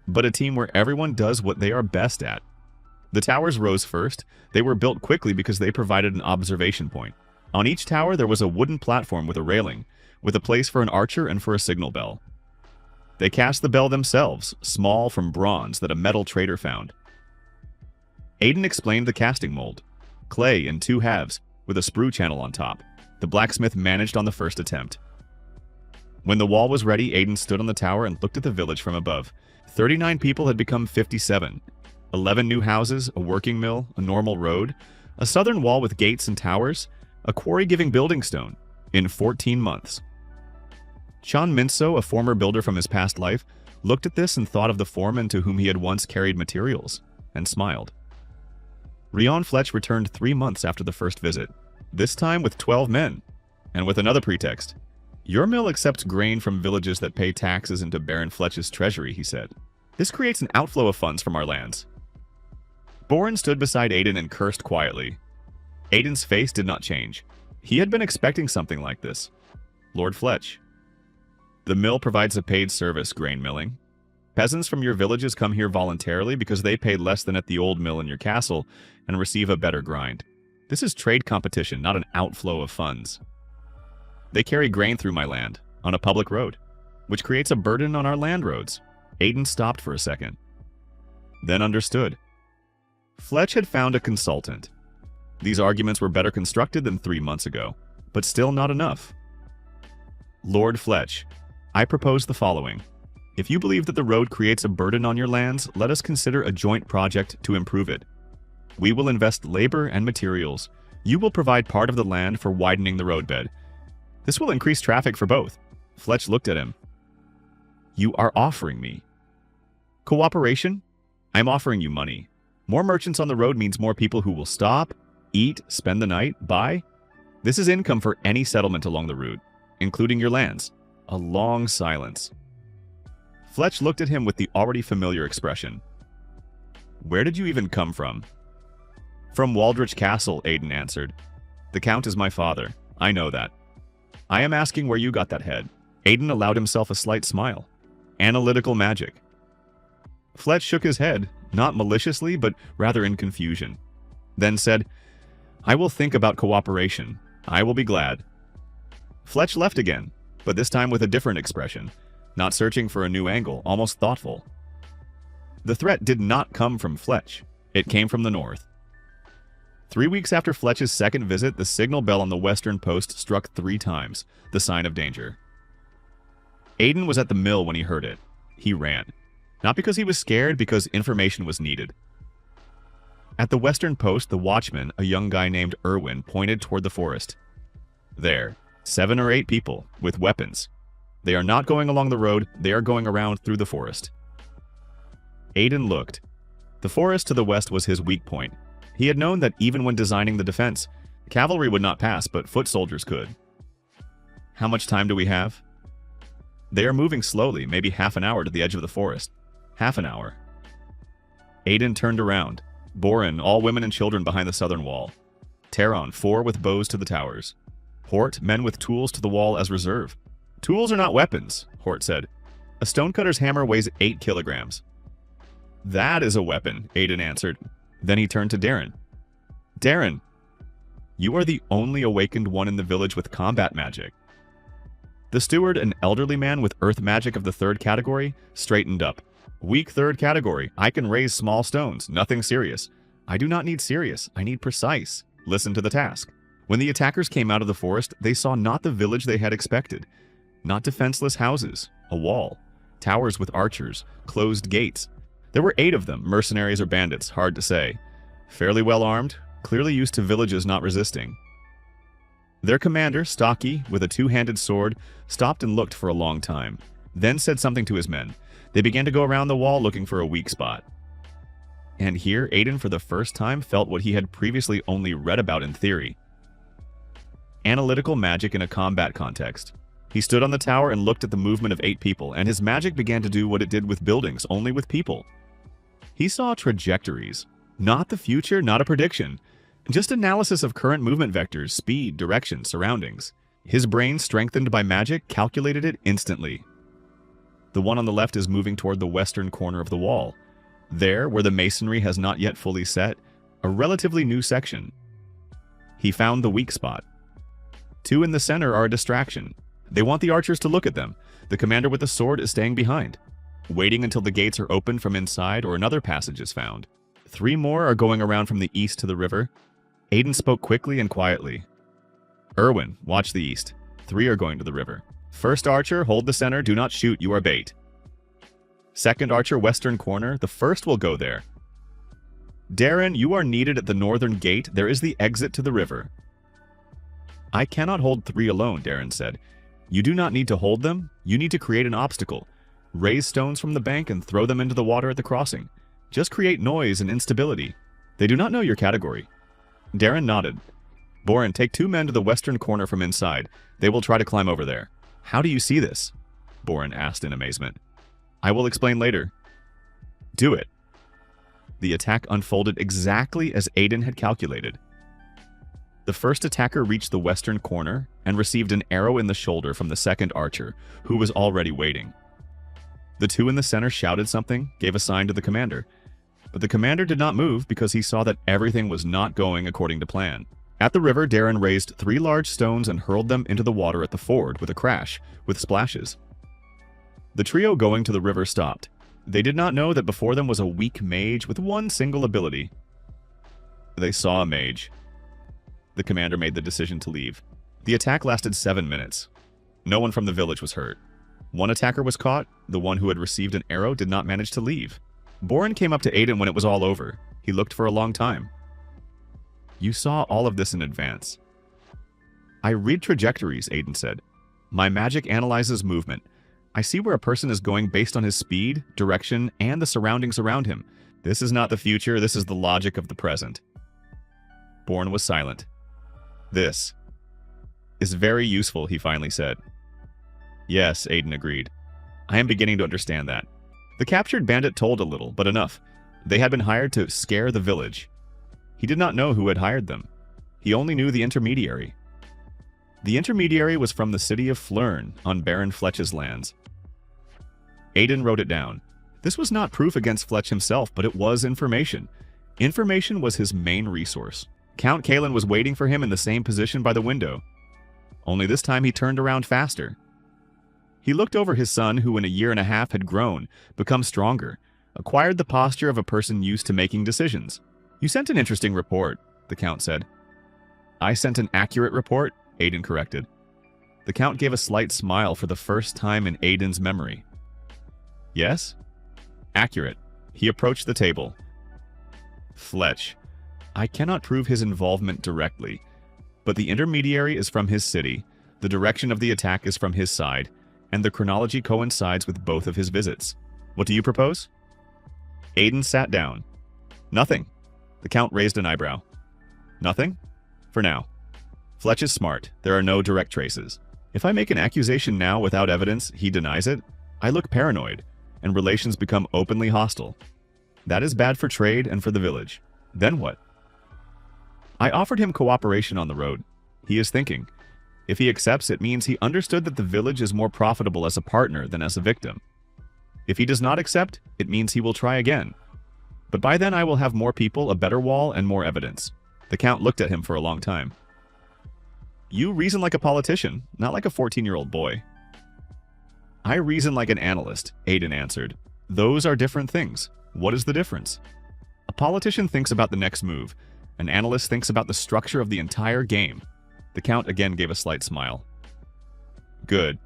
but a team where everyone does what they are best at. The towers rose first. They were built quickly because they provided an observation point. On each tower there was a wooden platform with a railing, with a place for an archer and for a signal bell. They cast the bell themselves, small from bronze that a metal trader found. Aiden explained the casting mold. Clay in 2 halves, with a sprue channel on top. The blacksmith managed on the first attempt. When the wall was ready, Aiden stood on the tower and looked at the village from above. 39 people had become 57. 11 new houses, a working mill, a normal road, a southern wall with gates and towers, a quarry giving building stone, in 14 months. Chan Minso, a former builder from his past life, looked at this and thought of the foreman to whom he had once carried materials, and smiled. Rion Fletch returned 3 months after the first visit, this time with 12 men, and with another pretext. Your mill accepts grain from villages that pay taxes into Baron Fletch's treasury, he said. This creates an outflow of funds from our lands. Boren stood beside Aiden and cursed quietly. Aiden's face did not change. He had been expecting something like this. Lord Fletch. The mill provides a paid service, grain milling. Peasants from your villages come here voluntarily because they pay less than at the old mill in your castle and receive a better grind. This is trade competition, not an outflow of funds. They carry grain through my land, on a public road, which creates a burden on our land roads. Aiden stopped for a second, then understood. Fletch had found a consultant. These arguments were better constructed than 3 months ago, but still not enough. Lord Fletch, I propose the following. If you believe that the road creates a burden on your lands, let us consider a joint project to improve it. We will invest labor and materials. You will provide part of the land for widening the roadbed. This will increase traffic for both. Fletch looked at him. You are offering me cooperation? I'm offering you money. More merchants on the road means more people who will stop, eat, spend the night, buy. This is income for any settlement along the route, including your lands. A long silence. Fletch looked at him with the already familiar expression. Where did you even come from? From Waldrich Castle, Aiden answered. The Count is my father. I know that. I am asking where you got that head. Aiden allowed himself a slight smile. Analytical magic. Fletch shook his head, not maliciously, but rather in confusion. Then said, I will think about cooperation. I will be glad. Fletch left again, but this time with a different expression, not searching for a new angle, almost thoughtful. The threat did not come from Fletch. It came from the north. 3 weeks after Fletch's second visit, the signal bell on the western post struck 3 times, the sign of danger. Aiden was at the mill when he heard it. He ran. Not because he was scared, because information was needed. At the western post, the watchman, a young guy named Irwin, pointed toward the forest. There, 7 or 8 people, with weapons. They are not going along the road, they are going around through the forest. Aiden looked. The forest to the west was his weak point. He had known that even when designing the defense, cavalry would not pass, but foot soldiers could. How much time do we have? They are moving slowly, maybe half an hour to the edge of the forest. Half an hour. Aiden turned around. Boren, all women and children behind the southern wall. Taron, 4 with bows to the towers. Hort, men with tools to the wall as reserve. Tools are not weapons, Hort said. A stonecutter's hammer weighs 8 kilograms. That is a weapon, Aiden answered. Then he turned to Darren. Darren, you are the only awakened one in the village with combat magic. The steward, an elderly man with earth magic of the 3rd category, straightened up. Weak 3rd category. I can raise small stones. Nothing serious. I do not need serious. I need precise. Listen to the task. When the attackers came out of the forest, they saw not the village they had expected. Not defenseless houses, a wall, towers with archers, closed gates. There were 8 of them, mercenaries or bandits, hard to say. Fairly well armed, clearly used to villages not resisting. Their commander, stocky, with a 2-handed sword, stopped and looked for a long time, then said something to his men. They began to go around the wall looking for a weak spot. And here, Aiden for the first time felt what he had previously only read about in theory. Analytical magic in a combat context. He stood on the tower and looked at the movement of 8 people, and his magic began to do what it did with buildings, only with people. He saw trajectories. Not the future, not a prediction. Just analysis of current movement vectors, speed, direction, surroundings. His brain, strengthened by magic, calculated it instantly. The one on the left is moving toward the western corner of the wall. There, where the masonry has not yet fully set, a relatively new section. He found the weak spot. 2 in the center are a distraction. They want the archers to look at them. The commander with the sword is staying behind, waiting until the gates are opened from inside or another passage is found. 3 more are going around from the east to the river. Aiden spoke quickly and quietly. Erwin, watch the east. 3 are going to the river. First archer, hold the center, do not shoot, you are bait. Second archer, western corner, the first will go there. Darren, you are needed at the northern gate, there is the exit to the river. I cannot hold 3 alone, Darren said. You do not need to hold them, you need to create an obstacle. Raise stones from the bank and throw them into the water at the crossing. Just create noise and instability. They do not know your category. Darren nodded. Boren, take 2 men to the western corner from inside. They will try to climb over there. How do you see this? Boren asked in amazement. I will explain later. Do it. The attack unfolded exactly as Aiden had calculated. The first attacker reached the western corner and received an arrow in the shoulder from the second archer, who was already waiting. The 2 in the center shouted something, gave a sign to the commander. But the commander did not move because he saw that everything was not going according to plan. At the river, Darren raised 3 large stones and hurled them into the water at the ford with a crash, with splashes. The trio going to the river stopped. They did not know that before them was a weak mage with 1 single ability. They saw a mage. The commander made the decision to leave. The attack lasted 7 minutes. No one from the village was hurt. 1 attacker was caught. The one who had received an arrow did not manage to leave. Boren came up to Aiden when it was all over. He looked for a long time. You saw all of this in advance. I read trajectories, Aiden said. My magic analyzes movement. I see where a person is going based on his speed, direction, and the surroundings around him. This is not the future, this is the logic of the present. Boren was silent. This is very useful, he finally said. Yes, Aiden agreed. I am beginning to understand that. The captured bandit told a little, but enough. They had been hired to scare the village. He did not know who had hired them. He only knew the intermediary. The intermediary was from the city of Flern, on Baron Fletch's lands. Aiden wrote it down. This was not proof against Fletch himself, but it was information. Information was his main resource. Count Kalen was waiting for him in the same position by the window. Only this time he turned around faster. He looked over his son, who in a year and a half had grown, become stronger, acquired the posture of a person used to making decisions. You sent an interesting report, the Count said. I sent an accurate report, Aiden corrected. The Count gave a slight smile for the first time in Aiden's memory. Yes? Accurate. He approached the table. Fletch. I cannot prove his involvement directly, but the intermediary is from his city, the direction of the attack is from his side, and the chronology coincides with both of his visits. What do you propose? Aiden sat down. Nothing. The Count raised an eyebrow. Nothing? For now. Fletch is smart. There are no direct traces. If I make an accusation now without evidence, he denies it, I look paranoid, and relations become openly hostile. That is bad for trade and for the village. Then what? I offered him cooperation on the road. He is thinking. If he accepts, it means he understood that the village is more profitable as a partner than as a victim. If he does not accept, it means he will try again. But by then I will have more people, a better wall, and more evidence. The Count looked at him for a long time. You reason like a politician, not like a 14-year-old boy. I reason like an analyst, Aiden answered. Those are different things. What is the difference? A politician thinks about the next move. An analyst thinks about the structure of the entire game. The Count again gave a slight smile. Good.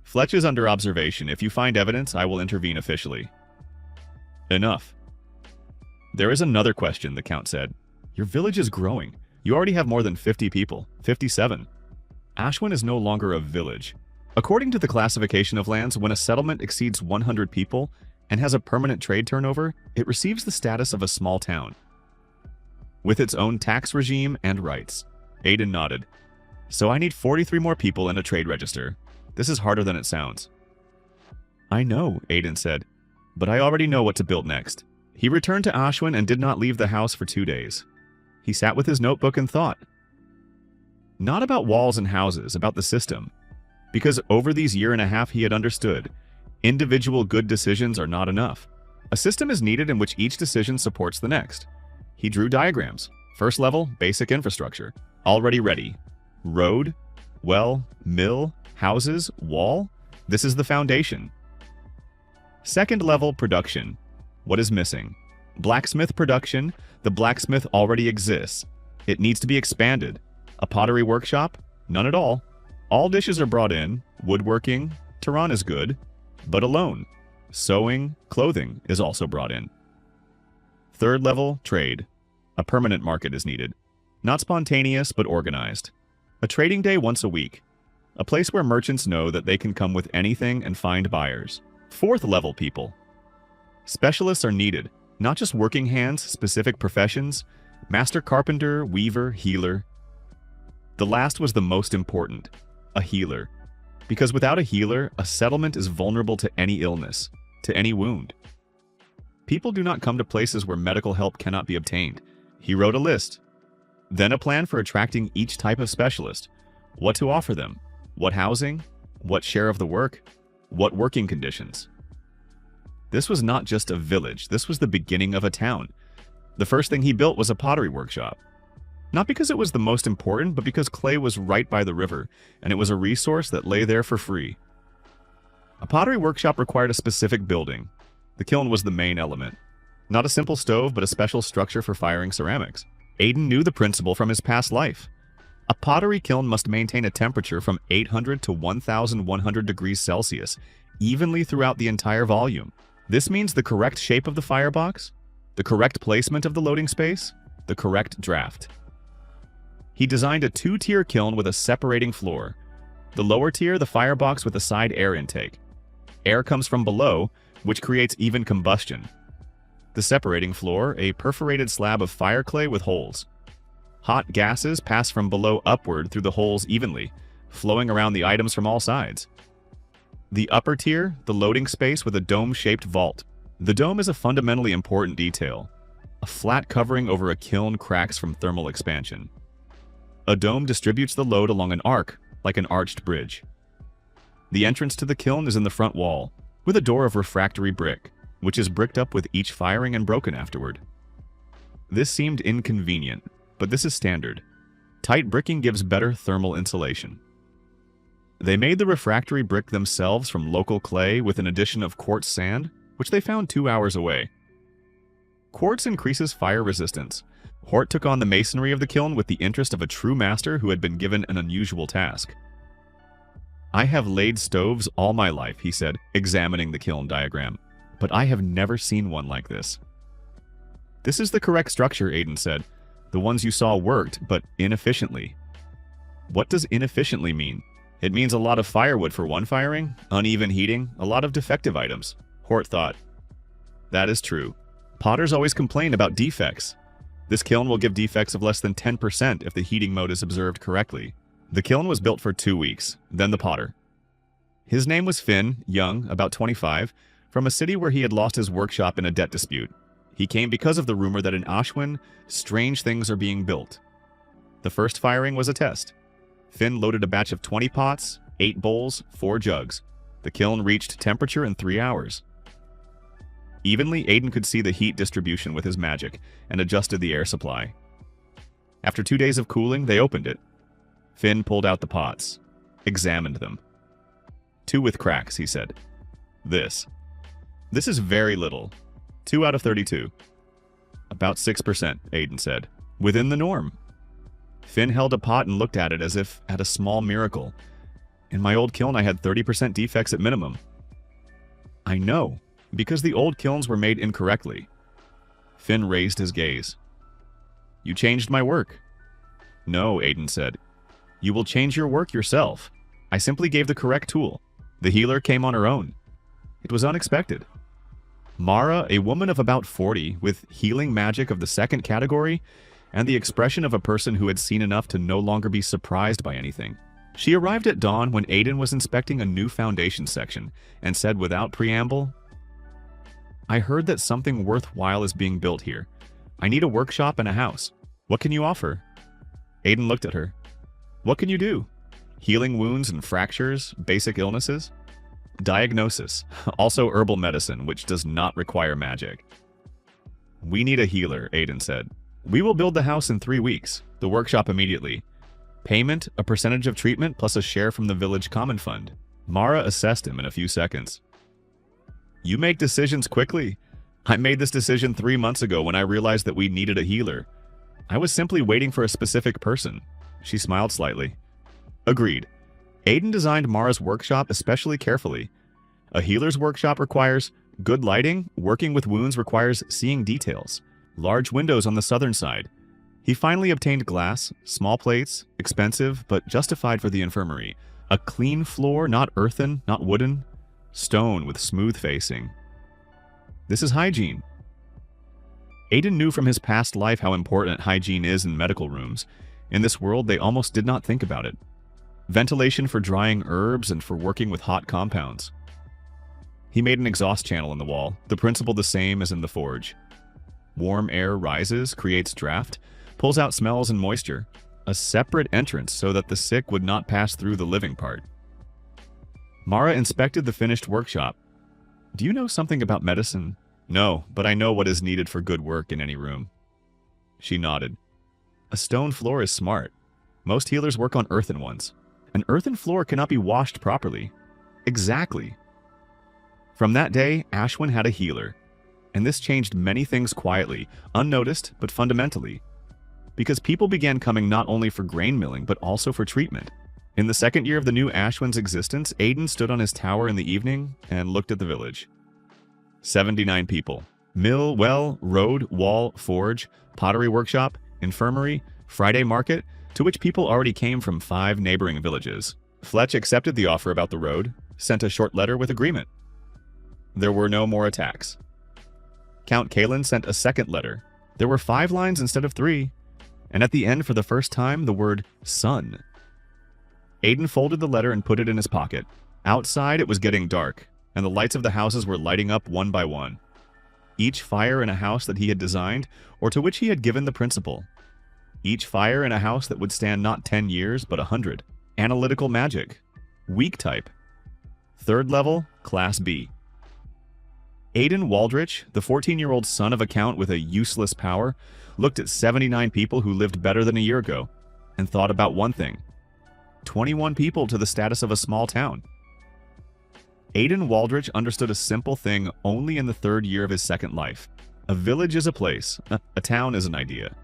Fletch is under observation. If you find evidence, I will intervene officially. Enough. There is another question, the Count said. Your village is growing. You already have more than 50 people. 57. Ashwin is no longer a village. According to the classification of lands, when a settlement exceeds 100 people and has a permanent trade turnover, it receives the status of a small town, with its own tax regime and rights. Aiden nodded. So I need 43 more people and a trade register. This is harder than it sounds. I know, Aiden said, but I already know what to build next. He returned to Ashwin and did not leave the house for 2 days. He sat with his notebook and thought. Not about walls and houses, about the system. Because over these year and a half he had understood, individual good decisions are not enough. A system is needed in which each decision supports the next. He drew diagrams. First level, basic infrastructure. Already ready. Road, well, mill, houses, wall. This is the foundation. Second level, production. What is missing? Blacksmith production. The blacksmith already exists. It needs to be expanded. A pottery workshop? None at all. All dishes are brought in. Woodworking, Tehran is good, but alone. Sewing, clothing is also brought in. Third level, trade. A permanent market is needed. Not spontaneous, but organized. A trading day once a week. A place where merchants know that they can come with anything and find buyers. Fourth level people. Specialists are needed. Not just working hands, specific professions. Master carpenter, weaver, healer. The last was the most important. A healer. Because without a healer, a settlement is vulnerable to any illness, to any wound. People do not come to places where medical help cannot be obtained. He wrote a list. Then a plan for attracting each type of specialist. What to offer them. What housing. What share of the work. What working conditions. This was not just a village. This was the beginning of a town. The first thing he built was a pottery workshop. Not because it was the most important, but because clay was right by the river, and it was a resource that lay there for free. A pottery workshop required a specific building. The kiln was the main element. Not a simple stove, but a special structure for firing ceramics. Aiden knew the principle from his past life. A pottery kiln must maintain a temperature from 800 to 1,100 degrees Celsius, evenly throughout the entire volume. This means the correct shape of the firebox, the correct placement of the loading space, the correct draft. He designed a 2-tier kiln with a separating floor. The lower tier, the firebox with a side air intake. Air comes from below, which creates even combustion. The separating floor, a perforated slab of fire clay with holes. Hot gases pass from below upward through the holes evenly, flowing around the items from all sides. The upper tier, the loading space with a dome-shaped vault. The dome is a fundamentally important detail. A flat covering over a kiln cracks from thermal expansion. A dome distributes the load along an arc, like an arched bridge. The entrance to the kiln is in the front wall, with a door of refractory brick, which is bricked up with each firing and broken afterward. This seemed inconvenient, but this is standard. Tight bricking gives better thermal insulation. They made the refractory brick themselves from local clay with an addition of quartz sand, which they found 2 hours away. Quartz increases fire resistance. Hort took on the masonry of the kiln with the interest of a true master who had been given an unusual task. I have laid stoves all my life, he said, examining the kiln diagram, but I have never seen one like this. This is the correct structure, Aiden said. The ones you saw worked, but inefficiently. What does inefficiently mean? It means a lot of firewood for one firing, uneven heating, a lot of defective items. Hort thought. That is true. Potters always complain about defects. This kiln will give defects of less than 10% if the heating mode is observed correctly. The kiln was built for 2 weeks, then the potter. His name was Finn, young, about 25, from a city where he had lost his workshop in a debt dispute. He came because of the rumor that in Ashwin, strange things are being built. The first firing was a test. Finn loaded a batch of 20 pots, 8 bowls, 4 jugs. The kiln reached temperature in 3 hours. Evenly, Aiden could see the heat distribution with his magic and adjusted the air supply. After 2 days of cooling, they opened it. Finn pulled out the pots, examined them. 2 with cracks, he said. This is very little. 2 out of 32. About 6%, Aiden said. Within the norm. Finn held a pot and looked at it as if at a small miracle. In my old kiln, I had 30% defects at minimum. I know, because the old kilns were made incorrectly. Finn raised his gaze. You changed my work. No, Aiden said. You will change your work yourself. I simply gave the correct tool. The healer came on her own. It was unexpected. Mara, a woman of about 40, with healing magic of the second category, and the expression of a person who had seen enough to no longer be surprised by anything. She arrived at dawn when Aiden was inspecting a new foundation section, and said without preamble, I heard that something worthwhile is being built here. I need a workshop and a house. What can you offer? Aiden looked at her. What can you do? Healing wounds and fractures, basic illnesses? Diagnosis, also herbal medicine, which does not require magic. We need a healer, Aiden said. We will build the house in 3 weeks, the workshop immediately. Payment, a percentage of treatment, plus a share from the village common fund. Mara assessed him in a few seconds. You make decisions quickly. I made this decision 3 months ago when I realized that we needed a healer. I was simply waiting for a specific person. She smiled slightly. Agreed. Aiden designed Mara's workshop especially carefully. A healer's workshop requires good lighting, working with wounds requires seeing details. Large windows on the southern side. He finally obtained glass, small plates, expensive but justified for the infirmary. A clean floor, not earthen, not wooden. Stone with smooth facing. This is hygiene. Aiden knew from his past life how important hygiene is in medical rooms. In this world, they almost did not think about it. Ventilation for drying herbs and for working with hot compounds. He made an exhaust channel in the wall, the principle the same as in the forge. Warm air rises, creates draft, pulls out smells and moisture. A separate entrance so that the sick would not pass through the living part. Mara inspected the finished workshop. Do you know something about medicine? No, but I know what is needed for good work in any room. She nodded. A stone floor is smart. Most healers work on earthen ones. An earthen floor cannot be washed properly. Exactly. From that day, Ashwin had a healer. And this changed many things quietly, unnoticed, but fundamentally. Because people began coming not only for grain milling, but also for treatment. In the second year of the new Ashwin's existence, Aiden stood on his tower in the evening and looked at the village. 79 people. Mill, well, road, wall, forge, pottery workshop, infirmary, Friday market, to which people already came from 5 neighboring villages. Fletch accepted the offer about the road, sent a short letter with agreement. There were no more attacks. Count Kalen sent a second letter. There were 5 lines instead of 3, and at the end, for the first time, the word son. Aiden folded the letter and put it in his pocket. Outside, it was getting dark, and the lights of the houses were lighting up one by one. Each fire in a house that he had designed, or to which he had given the principle. Each fire in a house that would stand not 10 years, but 100. Analytical magic. Weak type. Third level, Class B. Aiden Waldrich, the 14-year-old son of a count with a useless power, looked at 79 people who lived better than a year ago, and thought about one thing. 21 people to the status of a small town. Aiden Waldrich understood a simple thing only in the 3rd year of his second life. A village is a place, a town is an idea.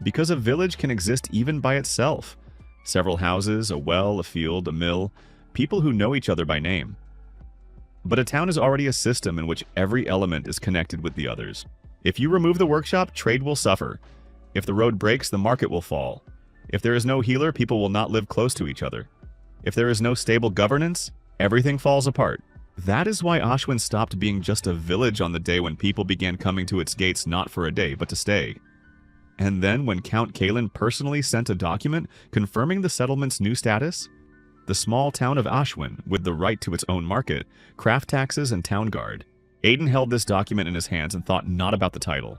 Because a village can exist even by itself. Several houses, a well, a field, a mill, people who know each other by name. But a town is already a system in which every element is connected with the others. If you remove the workshop, trade will suffer. If the road breaks, the market will fall. If there is no healer, people will not live close to each other. If there is no stable governance, everything falls apart. That is why Ashwin stopped being just a village on the day when people began coming to its gates not for a day, but to stay. And then when Count Kalen personally sent a document confirming the settlement's new status, the small town of Ashwin, with the right to its own market, craft taxes, and town guard. Aiden held this document in his hands and thought not about the title,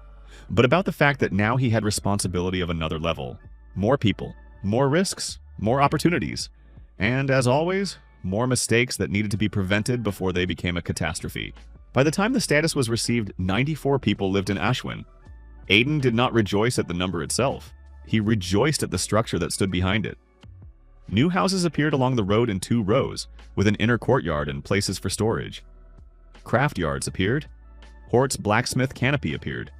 but about the fact that now he had responsibility of another level. More people, more risks, more opportunities, and as always, more mistakes that needed to be prevented before they became a catastrophe. By the time the status was received, 94 people lived in Ashwin. Aiden did not rejoice at the number itself. He rejoiced at the structure that stood behind it. New houses appeared along the road in 2 rows, with an inner courtyard and places for storage. Craft yards appeared. Hort's blacksmith canopy appeared.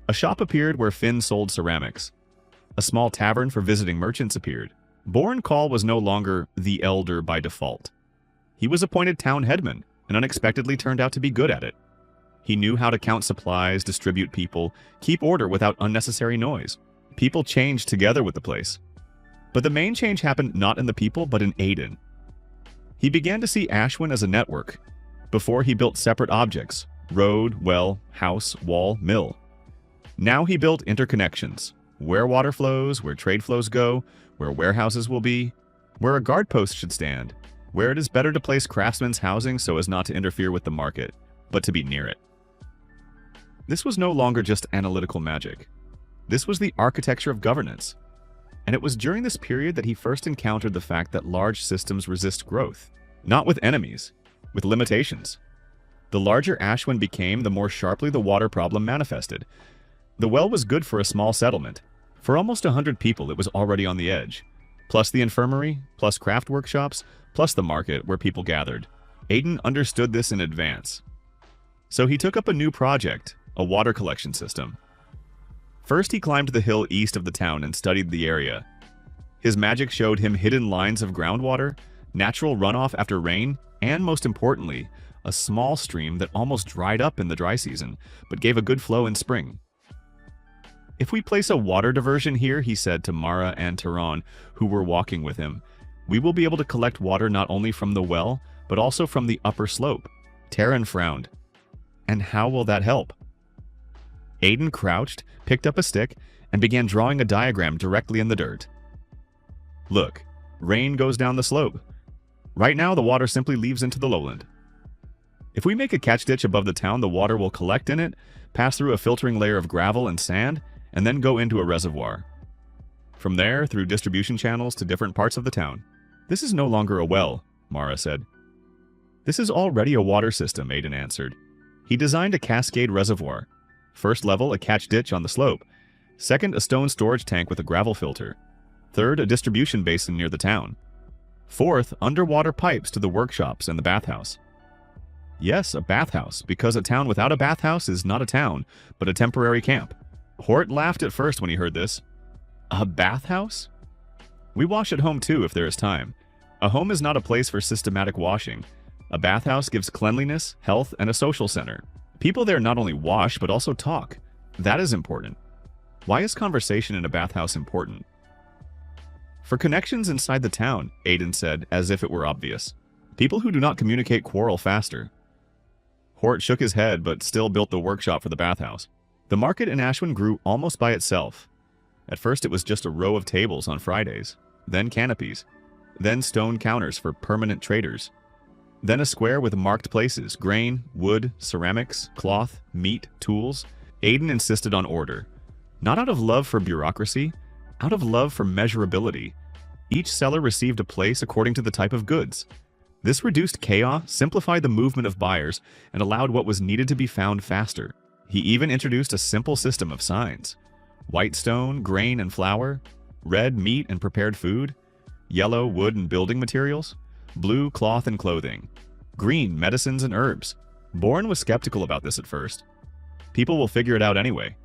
A shop appeared where Finn sold ceramics. A small tavern for visiting merchants appeared. Born Call was no longer the elder by default. He was appointed town headman and unexpectedly turned out to be good at it. He knew how to count supplies, distribute people, keep order without unnecessary noise. People changed together with the place. But the main change happened not in the people, but in Aiden. He began to see Ashwin as a network. Before, he built separate objects: road, well, house, wall, mill. Now he built interconnections: where water flows, where trade flows go, where warehouses will be, where a guard post should stand, where it is better to place craftsmen's housing so as not to interfere with the market, but to be near it. This was no longer just analytical magic. This was the architecture of governance. And it was during this period that he first encountered the fact that large systems resist growth, not with enemies, with limitations. The larger Ashwin became, the more sharply the water problem manifested. The well was good for a small settlement. For almost 100 people, it was already on the edge. Plus the infirmary, plus craft workshops, plus the market where people gathered. Aiden understood this in advance. So he took up a new project, a water collection system. First, he climbed the hill east of the town and studied the area. His magic showed him hidden lines of groundwater, natural runoff after rain, and most importantly, a small stream that almost dried up in the dry season, but gave a good flow in spring. If we place a water diversion here, he said to Mara and Tehran, who were walking with him, we will be able to collect water not only from the well, but also from the upper slope. Tehran frowned. And how will that help? Aiden crouched, picked up a stick, and began drawing a diagram directly in the dirt. Look, rain goes down the slope. Right now, the water simply leaves into the lowland. If we make a catch ditch above the town, the water will collect in it, pass through a filtering layer of gravel and sand, and then go into a reservoir. From there, through distribution channels to different parts of the town. This is no longer a well, Mara said. This is already a water system, Aiden answered. He designed a cascade reservoir. First level, a catch ditch on the slope. Second, a stone storage tank with a gravel filter. Third, a distribution basin near the town. Fourth, underwater pipes to the workshops and the bathhouse. Yes, a bathhouse, because a town without a bathhouse is not a town, but a temporary camp. Hort laughed at first when he heard this. A bathhouse? We wash at home too if there is time. A home is not a place for systematic washing. A bathhouse gives cleanliness, health, and a social center. People there not only wash, but also talk. That is important. Why is conversation in a bathhouse important? For connections inside the town, Aiden said, as if it were obvious. People who do not communicate quarrel faster. Hort shook his head, but still built the workshop for the bathhouse. The market in Ashwin grew almost by itself. At first it was just a row of tables on Fridays, then canopies, then stone counters for permanent traders, then a square with marked places: grain, wood, ceramics, cloth, meat, tools. Aiden insisted on order. Not out of love for bureaucracy, out of love for measurability. Each seller received a place according to the type of goods. This reduced chaos, simplified the movement of buyers, and allowed what was needed to be found faster. He even introduced a simple system of signs: white stone, grain and flour; red, meat and prepared food; yellow, wood and building materials; blue, cloth and clothing; green, medicines and herbs. Bourne was skeptical about this at first. People will figure it out anyway.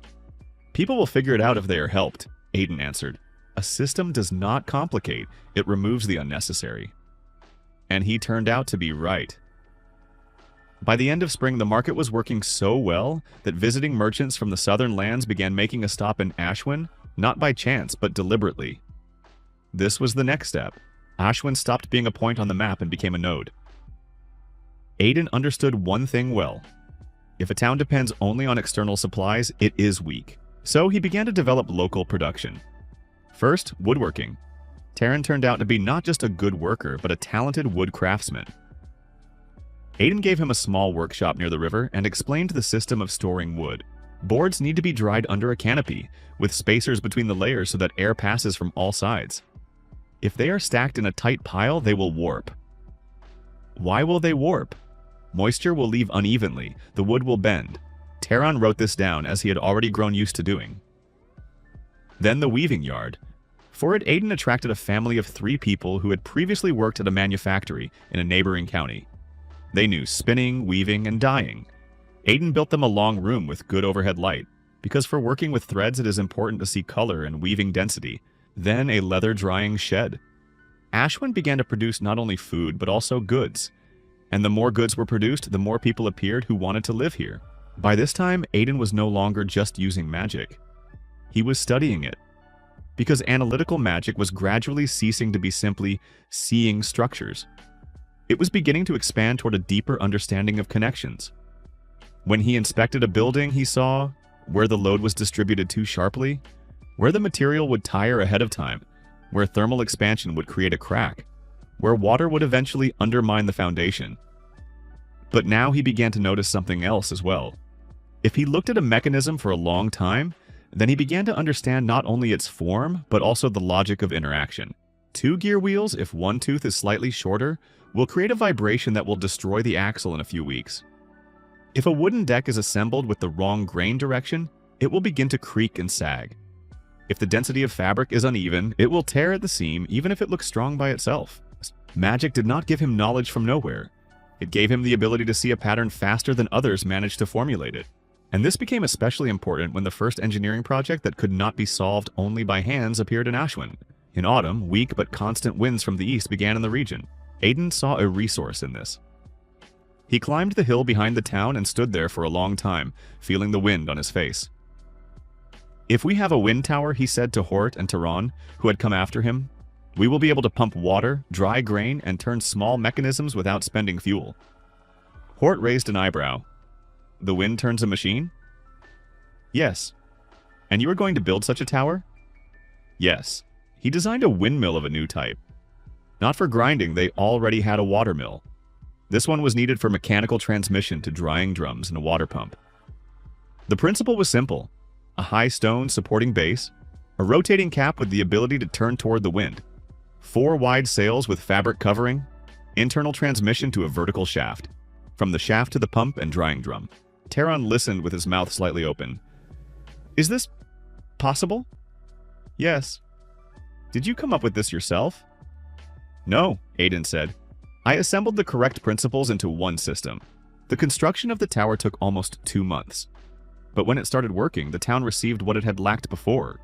People will figure it out if they are helped, Aiden answered. A system does not complicate, it removes the unnecessary. And he turned out to be right. By the end of spring, the market was working so well that visiting merchants from the southern lands began making a stop in Ashwin, not by chance, but deliberately. This was the next step. Ashwin stopped being a point on the map and became a node. Aiden understood one thing well. If a town depends only on external supplies, it is weak. So he began to develop local production. First, woodworking. Taryn turned out to be not just a good worker, but a talented wood craftsman. Aiden gave him a small workshop near the river and explained the system of storing wood. Boards need to be dried under a canopy, with spacers between the layers so that air passes from all sides. If they are stacked in a tight pile, they will warp. Why will they warp? Moisture will leave unevenly, the wood will bend. Tehran wrote this down, as he had already grown used to doing. Then the weaving yard. For it, Aiden attracted a family of 3 people who had previously worked at a manufactory in a neighboring county. They knew spinning, weaving, and dyeing. Aiden built them a long room with good overhead light, because for working with threads it is important to see color and weaving density. Then a leather drying shed. Ashwin began to produce not only food but also goods. And the more goods were produced, the more people appeared who wanted to live here. By this time, Aiden was no longer just using magic. He was studying it. Because analytical magic was gradually ceasing to be simply seeing structures. It was beginning to expand toward a deeper understanding of connections. When he inspected a building, he saw where the load was distributed too sharply, where the material would tire ahead of time, where thermal expansion would create a crack, where water would eventually undermine the foundation. But now he began to notice something else as well. If he looked at a mechanism for a long time, then he began to understand not only its form, but also the logic of interaction. Two gear wheels, if one tooth is slightly shorter, will create a vibration that will destroy the axle in a few weeks. If a wooden deck is assembled with the wrong grain direction, it will begin to creak and sag. If the density of fabric is uneven, it will tear at the seam even if it looks strong by itself. Magic did not give him knowledge from nowhere. It gave him the ability to see a pattern faster than others managed to formulate it. And this became especially important when the first engineering project that could not be solved only by hands appeared in Ashwin. In autumn, weak but constant winds from the east began in the region. Aiden saw a resource in this. He climbed the hill behind the town and stood there for a long time, feeling the wind on his face. If we have a wind tower, he said to Hort and Tehran, who had come after him, we will be able to pump water, dry grain, and turn small mechanisms without spending fuel. Hort raised an eyebrow. The wind turns a machine? Yes. And you are going to build such a tower? Yes. He designed a windmill of a new type. Not for grinding, they already had a watermill. This one was needed for mechanical transmission to drying drums and a water pump. The principle was simple. A high stone supporting base, a rotating cap with the ability to turn toward the wind, 4 wide sails with fabric covering, internal transmission to a vertical shaft, from the shaft to the pump and drying drum. Tehran listened with his mouth slightly open. Is this possible? Yes. Did you come up with this yourself? No, Aiden said. I assembled the correct principles into one system. The construction of the tower took almost 2 months. But when it started working, the town received what it had lacked before.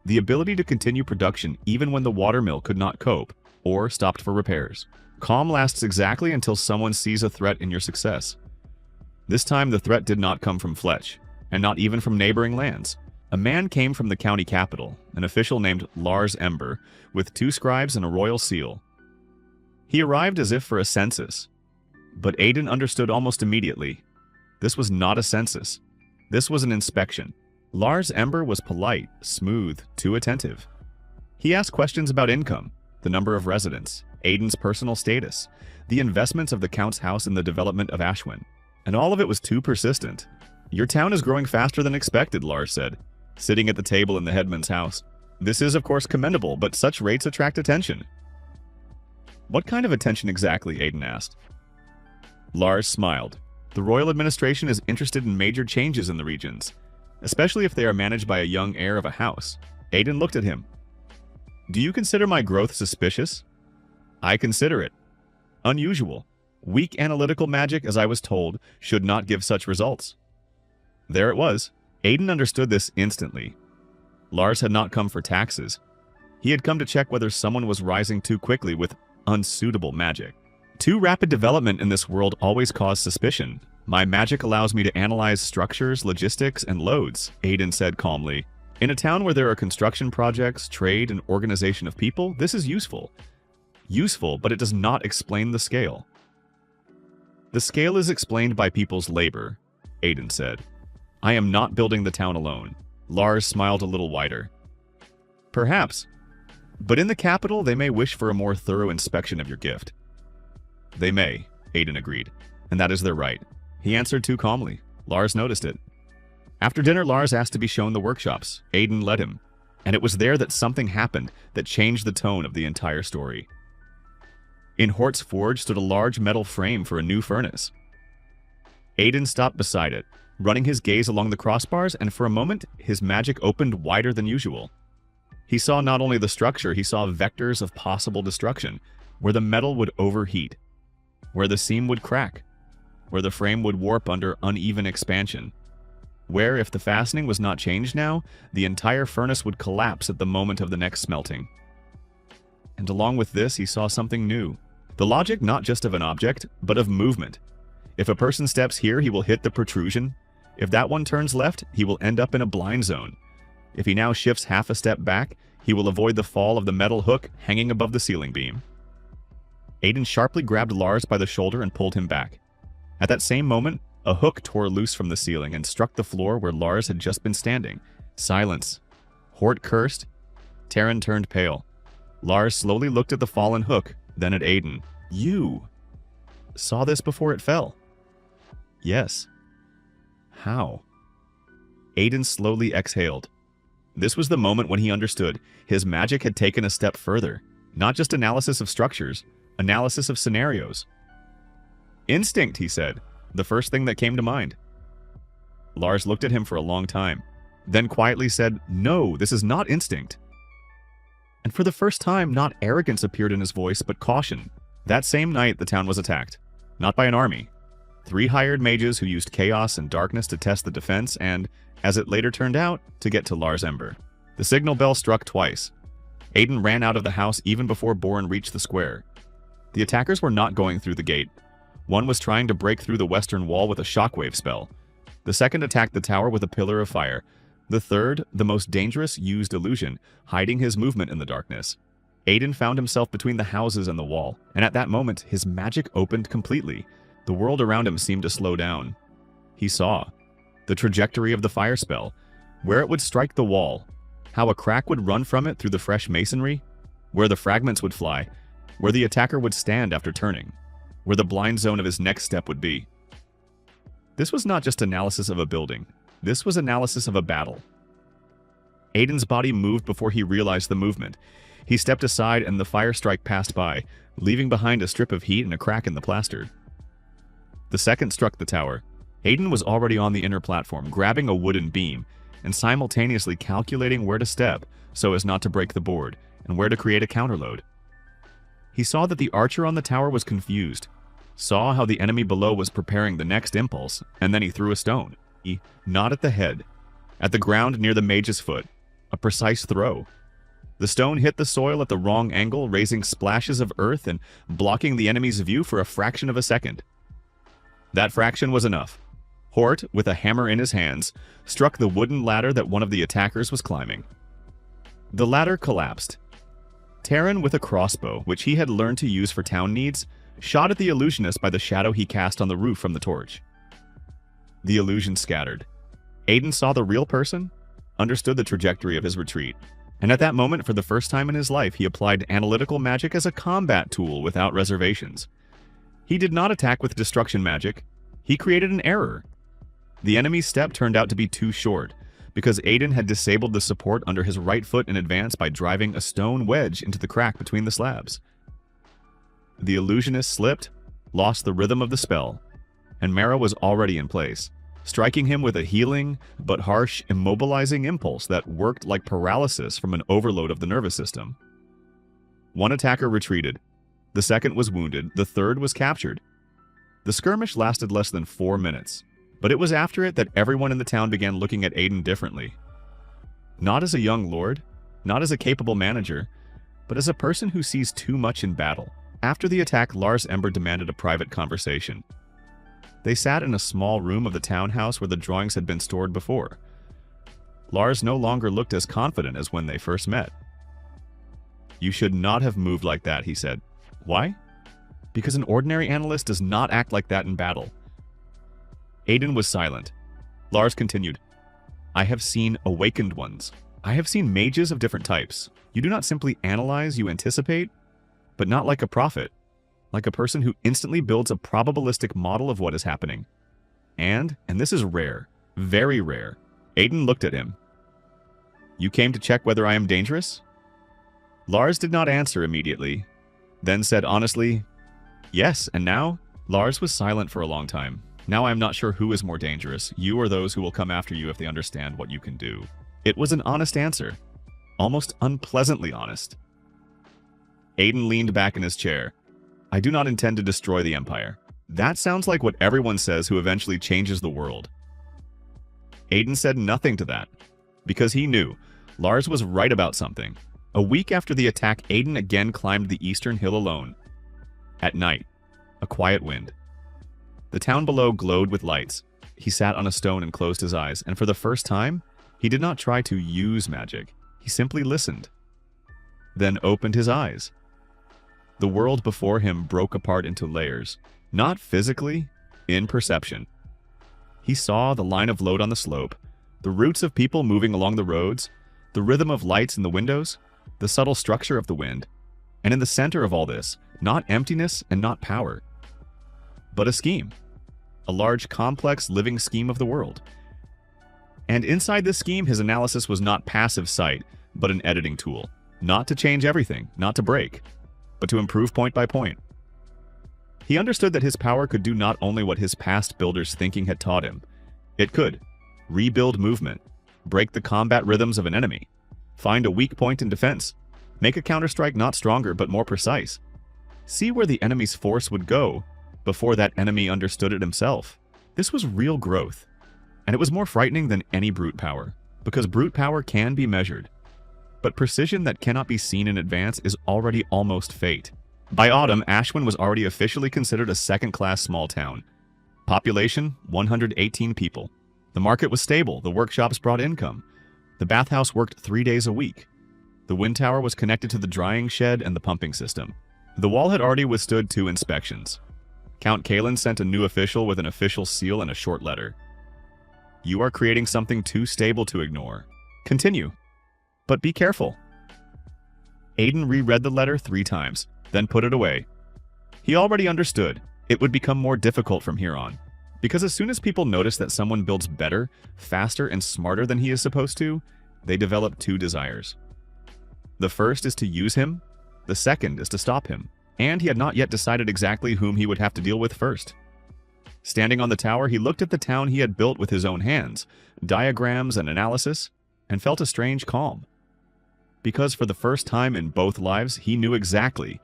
The ability to continue production even when the watermill could not cope, or stopped for repairs. Calm lasts exactly until someone sees a threat in your success. This time the threat did not come from Fletch, and not even from neighboring lands. A man came from the county capital, an official named Lars Ember, with 2 scribes and a royal seal. He arrived as if for a census. But Aiden understood almost immediately. This was not a census. This was an inspection. Lars Ember was polite, smooth, too attentive. He asked questions about income, the number of residents, Aiden's personal status, the investments of the Count's house in the development of Ashwin. And all of it was too persistent. Your town is growing faster than expected, Lars said, sitting at the table in the headman's house. This is, of course, commendable, but such rates attract attention. What kind of attention exactly? Aiden asked. Lars smiled. The royal administration is interested in major changes in the regions, especially if they are managed by a young heir of a house. Aiden looked at him. Do you consider my growth suspicious? I consider it unusual. Weak analytical magic, as I was told, should not give such results. There it was. Aiden understood this instantly. Lars had not come for taxes. He had come to check whether someone was rising too quickly with unsuitable magic. Too rapid development in this world always cause suspicion. My magic allows me to analyze structures, logistics, and loads, Aiden said calmly. In a town where there are construction projects, trade, and organization of people, this is useful. Useful, but it does not explain the scale. The scale is explained by people's labor, Aiden said. I am not building the town alone. Lars smiled a little wider. Perhaps. But in the capital, they may wish for a more thorough inspection of your gift. They may, Aiden agreed, and that is their right. He answered too calmly. Lars noticed it. After dinner, Lars asked to be shown the workshops. Aiden led him, and it was there that something happened that changed the tone of the entire story. In Hort's forge stood a large metal frame for a new furnace. Aiden stopped beside it, running his gaze along the crossbars, and for a moment, his magic opened wider than usual. He saw not only the structure, he saw vectors of possible destruction, where the metal would overheat, where the seam would crack, where the frame would warp under uneven expansion. where, if the fastening was not changed now, the entire furnace would collapse at the moment of the next smelting. And along with this, he saw something new. The logic not just of an object, but of movement. If a person steps here, he will hit the protrusion. If that one turns left, he will end up in a blind zone. If he now shifts half a step back, he will avoid the fall of the metal hook hanging above the ceiling beam. Aiden sharply grabbed Lars by the shoulder and pulled him back. At that same moment, a hook tore loose from the ceiling and struck the floor where Lars had just been standing. Silence. Hort cursed. Terran turned pale. Lars slowly looked at the fallen hook, then at Aiden. "You saw this before it fell?" "Yes." "How?" Aiden slowly exhaled. This was the moment when he understood. His magic had taken a step further. Not just analysis of structures, analysis of scenarios. "Instinct," he said, the first thing that came to mind. Lars looked at him for a long time, then quietly said, "No, this is not instinct." And for the first time, not arrogance appeared in his voice, but caution. That same night, the town was attacked. Not by an army. 3 hired mages who used chaos and darkness to test the defense and, as it later turned out, to get to Lars Ember. The signal bell struck twice. Aiden ran out of the house even before Boren reached the square. The attackers were not going through the gate. One was trying to break through the western wall with a shockwave spell. The second attacked the tower with a pillar of fire. The third, the most dangerous, used illusion, hiding his movement in the darkness. Aiden found himself between the houses and the wall, and at that moment, his magic opened completely. The world around him seemed to slow down. He saw the trajectory of the fire spell, where it would strike the wall, how a crack would run from it through the fresh masonry, where the fragments would fly, where the attacker would stand after turning, where the blind zone of his next step would be. This was not just analysis of a building. This was analysis of a battle. Aiden's body moved before he realized the movement. He stepped aside and the fire strike passed by, leaving behind a strip of heat and a crack in the plaster. The second struck the tower. Aiden was already on the inner platform, grabbing a wooden beam, and simultaneously calculating where to step so as not to break the board, and where to create a counterload. He saw that the archer on the tower was confused, saw how the enemy below was preparing the next impulse, and then he threw a stone. Not at the head, at the ground near the mage's foot. A precise throw. The stone hit the soil at the wrong angle, raising splashes of earth and blocking the enemy's view for a fraction of a second. That fraction was enough. Hort, with a hammer in his hands, struck the wooden ladder that one of the attackers was climbing. The ladder collapsed. Terran, with a crossbow, which he had learned to use for town needs, shot at the illusionist by the shadow he cast on the roof from the torch. The illusion scattered. Aiden saw the real person, understood the trajectory of his retreat, and at that moment, for the first time in his life, he applied analytical magic as a combat tool without reservations. He did not attack with destruction magic. He created an error. The enemy's step turned out to be too short, because Aiden had disabled the support under his right foot in advance by driving a stone wedge into the crack between the slabs. The illusionist slipped, lost the rhythm of the spell, and Mara was already in place, striking him with a healing, but harsh, immobilizing impulse that worked like paralysis from an overload of the nervous system. One attacker retreated. The second was wounded. The third was captured. The skirmish lasted less than 4 minutes, but it was after it that everyone in the town began looking at Aiden differently. Not as a young lord, not as a capable manager, but as a person who sees too much in battle. After the attack, Lars Ember demanded a private conversation. They sat in a small room of the townhouse where the drawings had been stored before. Lars no longer looked as confident as when they first met. "You should not have moved like that," he said. "Why?" "Because an ordinary analyst does not act like that in battle." Aiden was silent. Lars continued, "I have seen awakened ones. I have seen mages of different types. You do not simply analyze, you anticipate, but not like a prophet. Like a person who instantly builds a probabilistic model of what is happening. And this is rare, very rare." Aiden looked at him. "You came to check whether I am dangerous?" Lars did not answer immediately, then said honestly, "Yes, and now?" Lars was silent for a long time. "Now I am not sure who is more dangerous, you or those who will come after you if they understand what you can do." It was an honest answer, almost unpleasantly honest. Aiden leaned back in his chair. "I do not intend to destroy the Empire. That sounds like what everyone says who eventually changes the world." Aiden said nothing to that, because he knew Lars was right about something. A week after the attack, Aiden again climbed the eastern hill alone. At night, a quiet wind. The town below glowed with lights. He sat on a stone and closed his eyes, and for the first time, he did not try to use magic. He simply listened, then opened his eyes. The world before him broke apart into layers, not physically, in perception. He saw the line of load on the slope, the routes of people moving along the roads, the rhythm of lights in the windows, the subtle structure of the wind, and in the center of all this, not emptiness and not power, but a scheme, a large, complex, living scheme of the world. And inside this scheme, his analysis was not passive sight, but an editing tool, not to change everything, not to break, but to improve point by point. He understood that his power could do not only what his past builder's thinking had taught him. It could rebuild movement, break the combat rhythms of an enemy, find a weak point in defense, make a counterstrike not stronger but more precise, see where the enemy's force would go before that enemy understood it himself. This was real growth, and it was more frightening than any brute power, because brute power can be measured. But precision that cannot be seen in advance is already almost fate. By autumn, Ashwin was already officially considered a second-class small town. Population, 118 people. The market was stable, the workshops brought income. The bathhouse worked 3 days a week. The wind tower was connected to the drying shed and the pumping system. The wall had already withstood 2 inspections. Count Kalen sent a new official with an official seal and a short letter. You are creating something too stable to ignore. Continue, but be careful. Aiden reread the letter 3 times, then put it away. He already understood it would become more difficult from here on, because as soon as people notice that someone builds better, faster, and smarter than he is supposed to, they develop 2 desires. The first is to use him, the second is to stop him, and he had not yet decided exactly whom he would have to deal with first. Standing on the tower, he looked at the town he had built with his own hands, diagrams and analysis, and felt a strange calm. Because for the first time in both lives, he knew exactly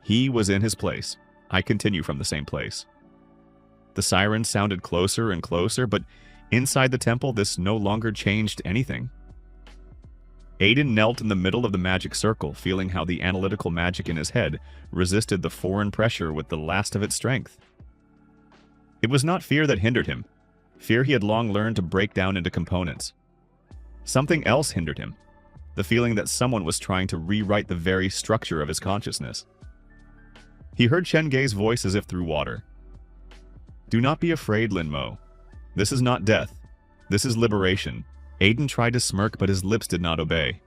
he was in his place. I continue from the same place. The sirens sounded closer and closer, but inside the temple, this no longer changed anything. Aiden knelt in the middle of the magic circle, feeling how the analytical magic in his head resisted the foreign pressure with the last of its strength. It was not fear that hindered him. Fear he had long learned to break down into components. Something else hindered him. The feeling that someone was trying to rewrite the very structure of his consciousness. He heard Chen Gei's voice as if through water. Do not be afraid, Lin Mo. This is not death. This is liberation. Aiden tried to smirk, but his lips did not obey.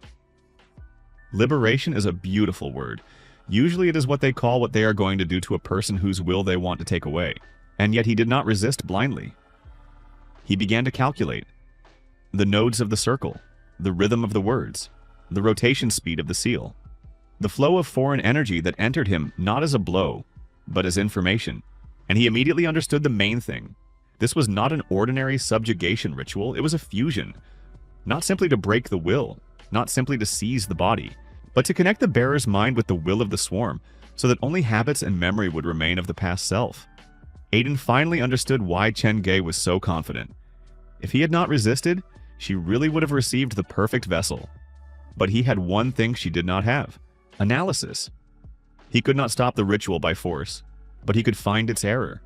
Liberation is a beautiful word. Usually it is what they call what they are going to do to a person whose will they want to take away. And yet he did not resist blindly. He began to calculate the nodes of the circle, the rhythm of the words, the rotation speed of the seal, the flow of foreign energy that entered him not as a blow, but as information. And he immediately understood the main thing. This was not an ordinary subjugation ritual, it was a fusion. Not simply to break the will, not simply to seize the body, but to connect the bearer's mind with the will of the swarm, so that only habits and memory would remain of the past self. Aiden finally understood why Chen Gei was so confident. If he had not resisted, she really would have received the perfect vessel. But he had one thing she did not have: analysis. He could not stop the ritual by force, but he could find its error.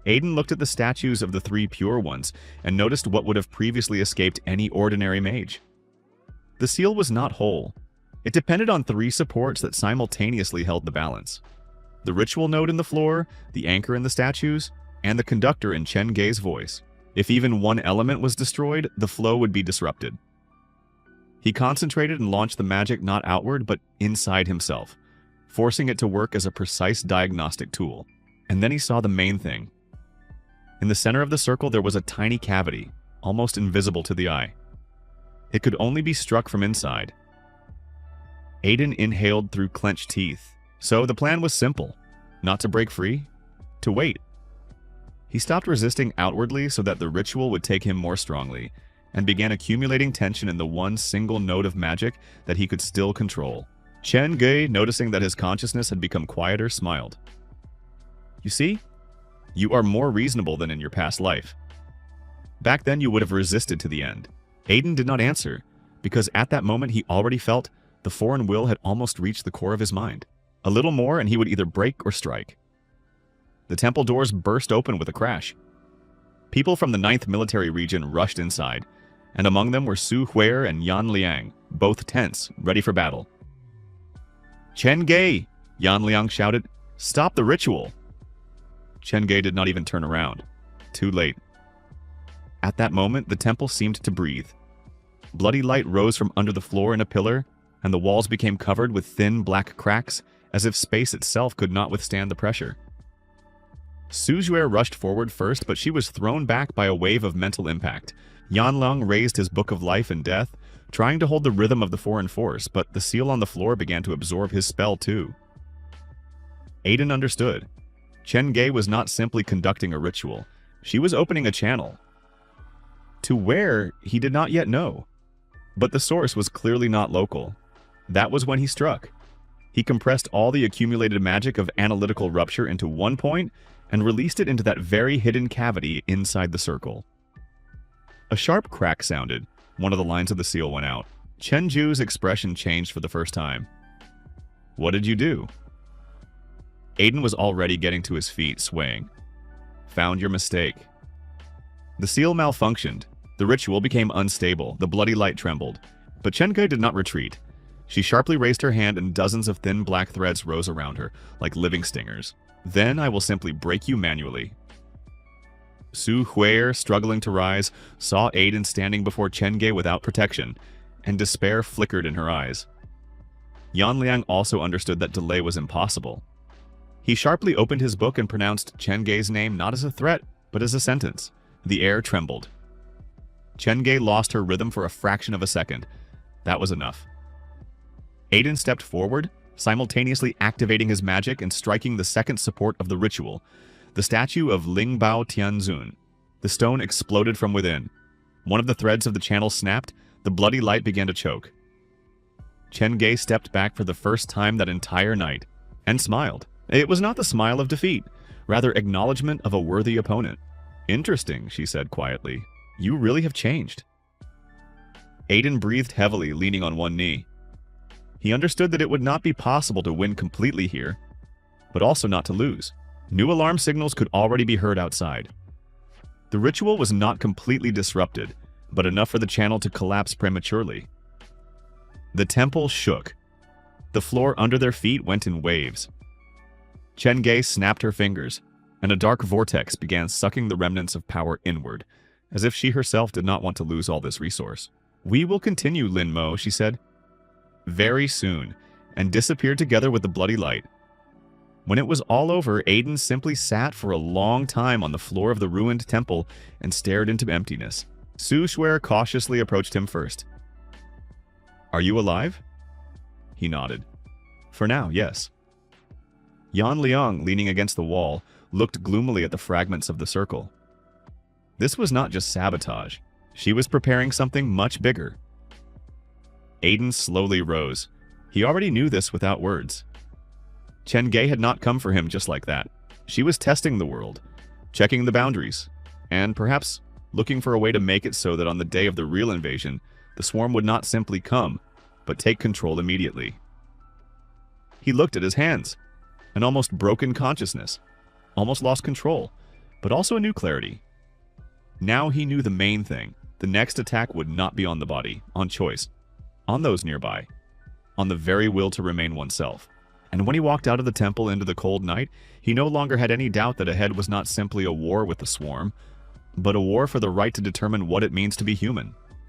Aiden looked at the statues of the 3 pure ones and noticed what would have previously escaped any ordinary mage. The seal was not whole. It depended on 3 supports that simultaneously held the balance. The ritual node in the floor, the anchor in the statues, and the conductor in Chen Gei's voice. If even one element was destroyed, the flow would be disrupted. He concentrated and launched the magic not outward, but inside himself, forcing it to work as a precise diagnostic tool. And then he saw the main thing. In the center of the circle, there was a tiny cavity, almost invisible to the eye. It could only be struck from inside. Aiden inhaled through clenched teeth. So the plan was simple: not to break free, to wait. He stopped resisting outwardly so that the ritual would take him more strongly, and began accumulating tension in the one single node of magic that he could still control. Chen Gei, noticing that his consciousness had become quieter, smiled. You see? You are more reasonable than in your past life. Back then you would have resisted to the end. Aiden did not answer, because at that moment he already felt the foreign will had almost reached the core of his mind. A little more and he would either break or strike. The temple doors burst open with a crash. People from the 9th Military Region rushed inside, and among them were Su Huer and Yan Liang, both tense, ready for battle. "Chen Gei!" Yan Liang shouted. "Stop the ritual!" Chen Gei did not even turn around. Too late. At that moment, the temple seemed to breathe. Bloody light rose from under the floor in a pillar, and the walls became covered with thin black cracks, as if space itself could not withstand the pressure. Su Juer rushed forward first, but she was thrown back by a wave of mental impact. Yan Liang raised his Book of Life and Death, trying to hold the rhythm of the foreign force, but the seal on the floor began to absorb his spell too. Aiden understood. Chen Gei was not simply conducting a ritual. She was opening a channel. To where, he did not yet know. But the source was clearly not local. That was when he struck. He compressed all the accumulated magic of analytical rupture into one point and released it into that very hidden cavity inside the circle. A sharp crack sounded. One of the lines of the seal went out. Chen Ju's expression changed for the first time. "What did you do?" Aiden was already getting to his feet, swaying. "Found your mistake." The seal malfunctioned. The ritual became unstable. The bloody light trembled. But Chen Gei did not retreat. She sharply raised her hand and dozens of thin black threads rose around her, like living stingers. "Then I will simply break you manually." Su Huer, struggling to rise, saw Aiden standing before Chen Gei without protection, and despair flickered in her eyes. Yan Liang also understood that delay was impossible. He sharply opened his book and pronounced Chen Gei's name not as a threat, but as a sentence. The air trembled. Chen Gei lost her rhythm for a fraction of a second. That was enough. Aiden stepped forward, simultaneously activating his magic and striking the second support of the ritual, the statue of Lingbao Tianzun. The stone exploded from within. One of the threads of the channel snapped, the bloody light began to choke. Chen Gei stepped back for the first time that entire night, and smiled. It was not the smile of defeat, rather acknowledgement of a worthy opponent. "Interesting," she said quietly. "You really have changed." Aiden breathed heavily, leaning on one knee. He understood that it would not be possible to win completely here, but also not to lose. New alarm signals could already be heard outside. The ritual was not completely disrupted, but enough for the channel to collapse prematurely. The temple shook. The floor under their feet went in waves. Chen Gei snapped her fingers, and a dark vortex began sucking the remnants of power inward, as if she herself did not want to lose all this resource. "We will continue, Lin Mo," she said. "Very soon," and disappeared together with the bloody light. When it was all over, Aiden simply sat for a long time on the floor of the ruined temple and stared into emptiness. Su Xuer cautiously approached him first. "Are you alive?" He nodded. "For now, yes." Yan Liang, leaning against the wall, looked gloomily at the fragments of the circle. This was not just sabotage. She was preparing something much bigger. Aiden slowly rose. He already knew this without words. Chen Gei had not come for him just like that. She was testing the world, checking the boundaries, and perhaps looking for a way to make it so that on the day of the real invasion, the swarm would not simply come, but take control immediately. He looked at his hands. An almost broken consciousness. Almost lost control, but also a new clarity. Now he knew the main thing. The next attack would not be on the body, on choice, on those nearby, on the very will to remain oneself. And when he walked out of the temple into the cold night, he no longer had any doubt that ahead was not simply a war with the swarm, but a war for the right to determine what it means to be human.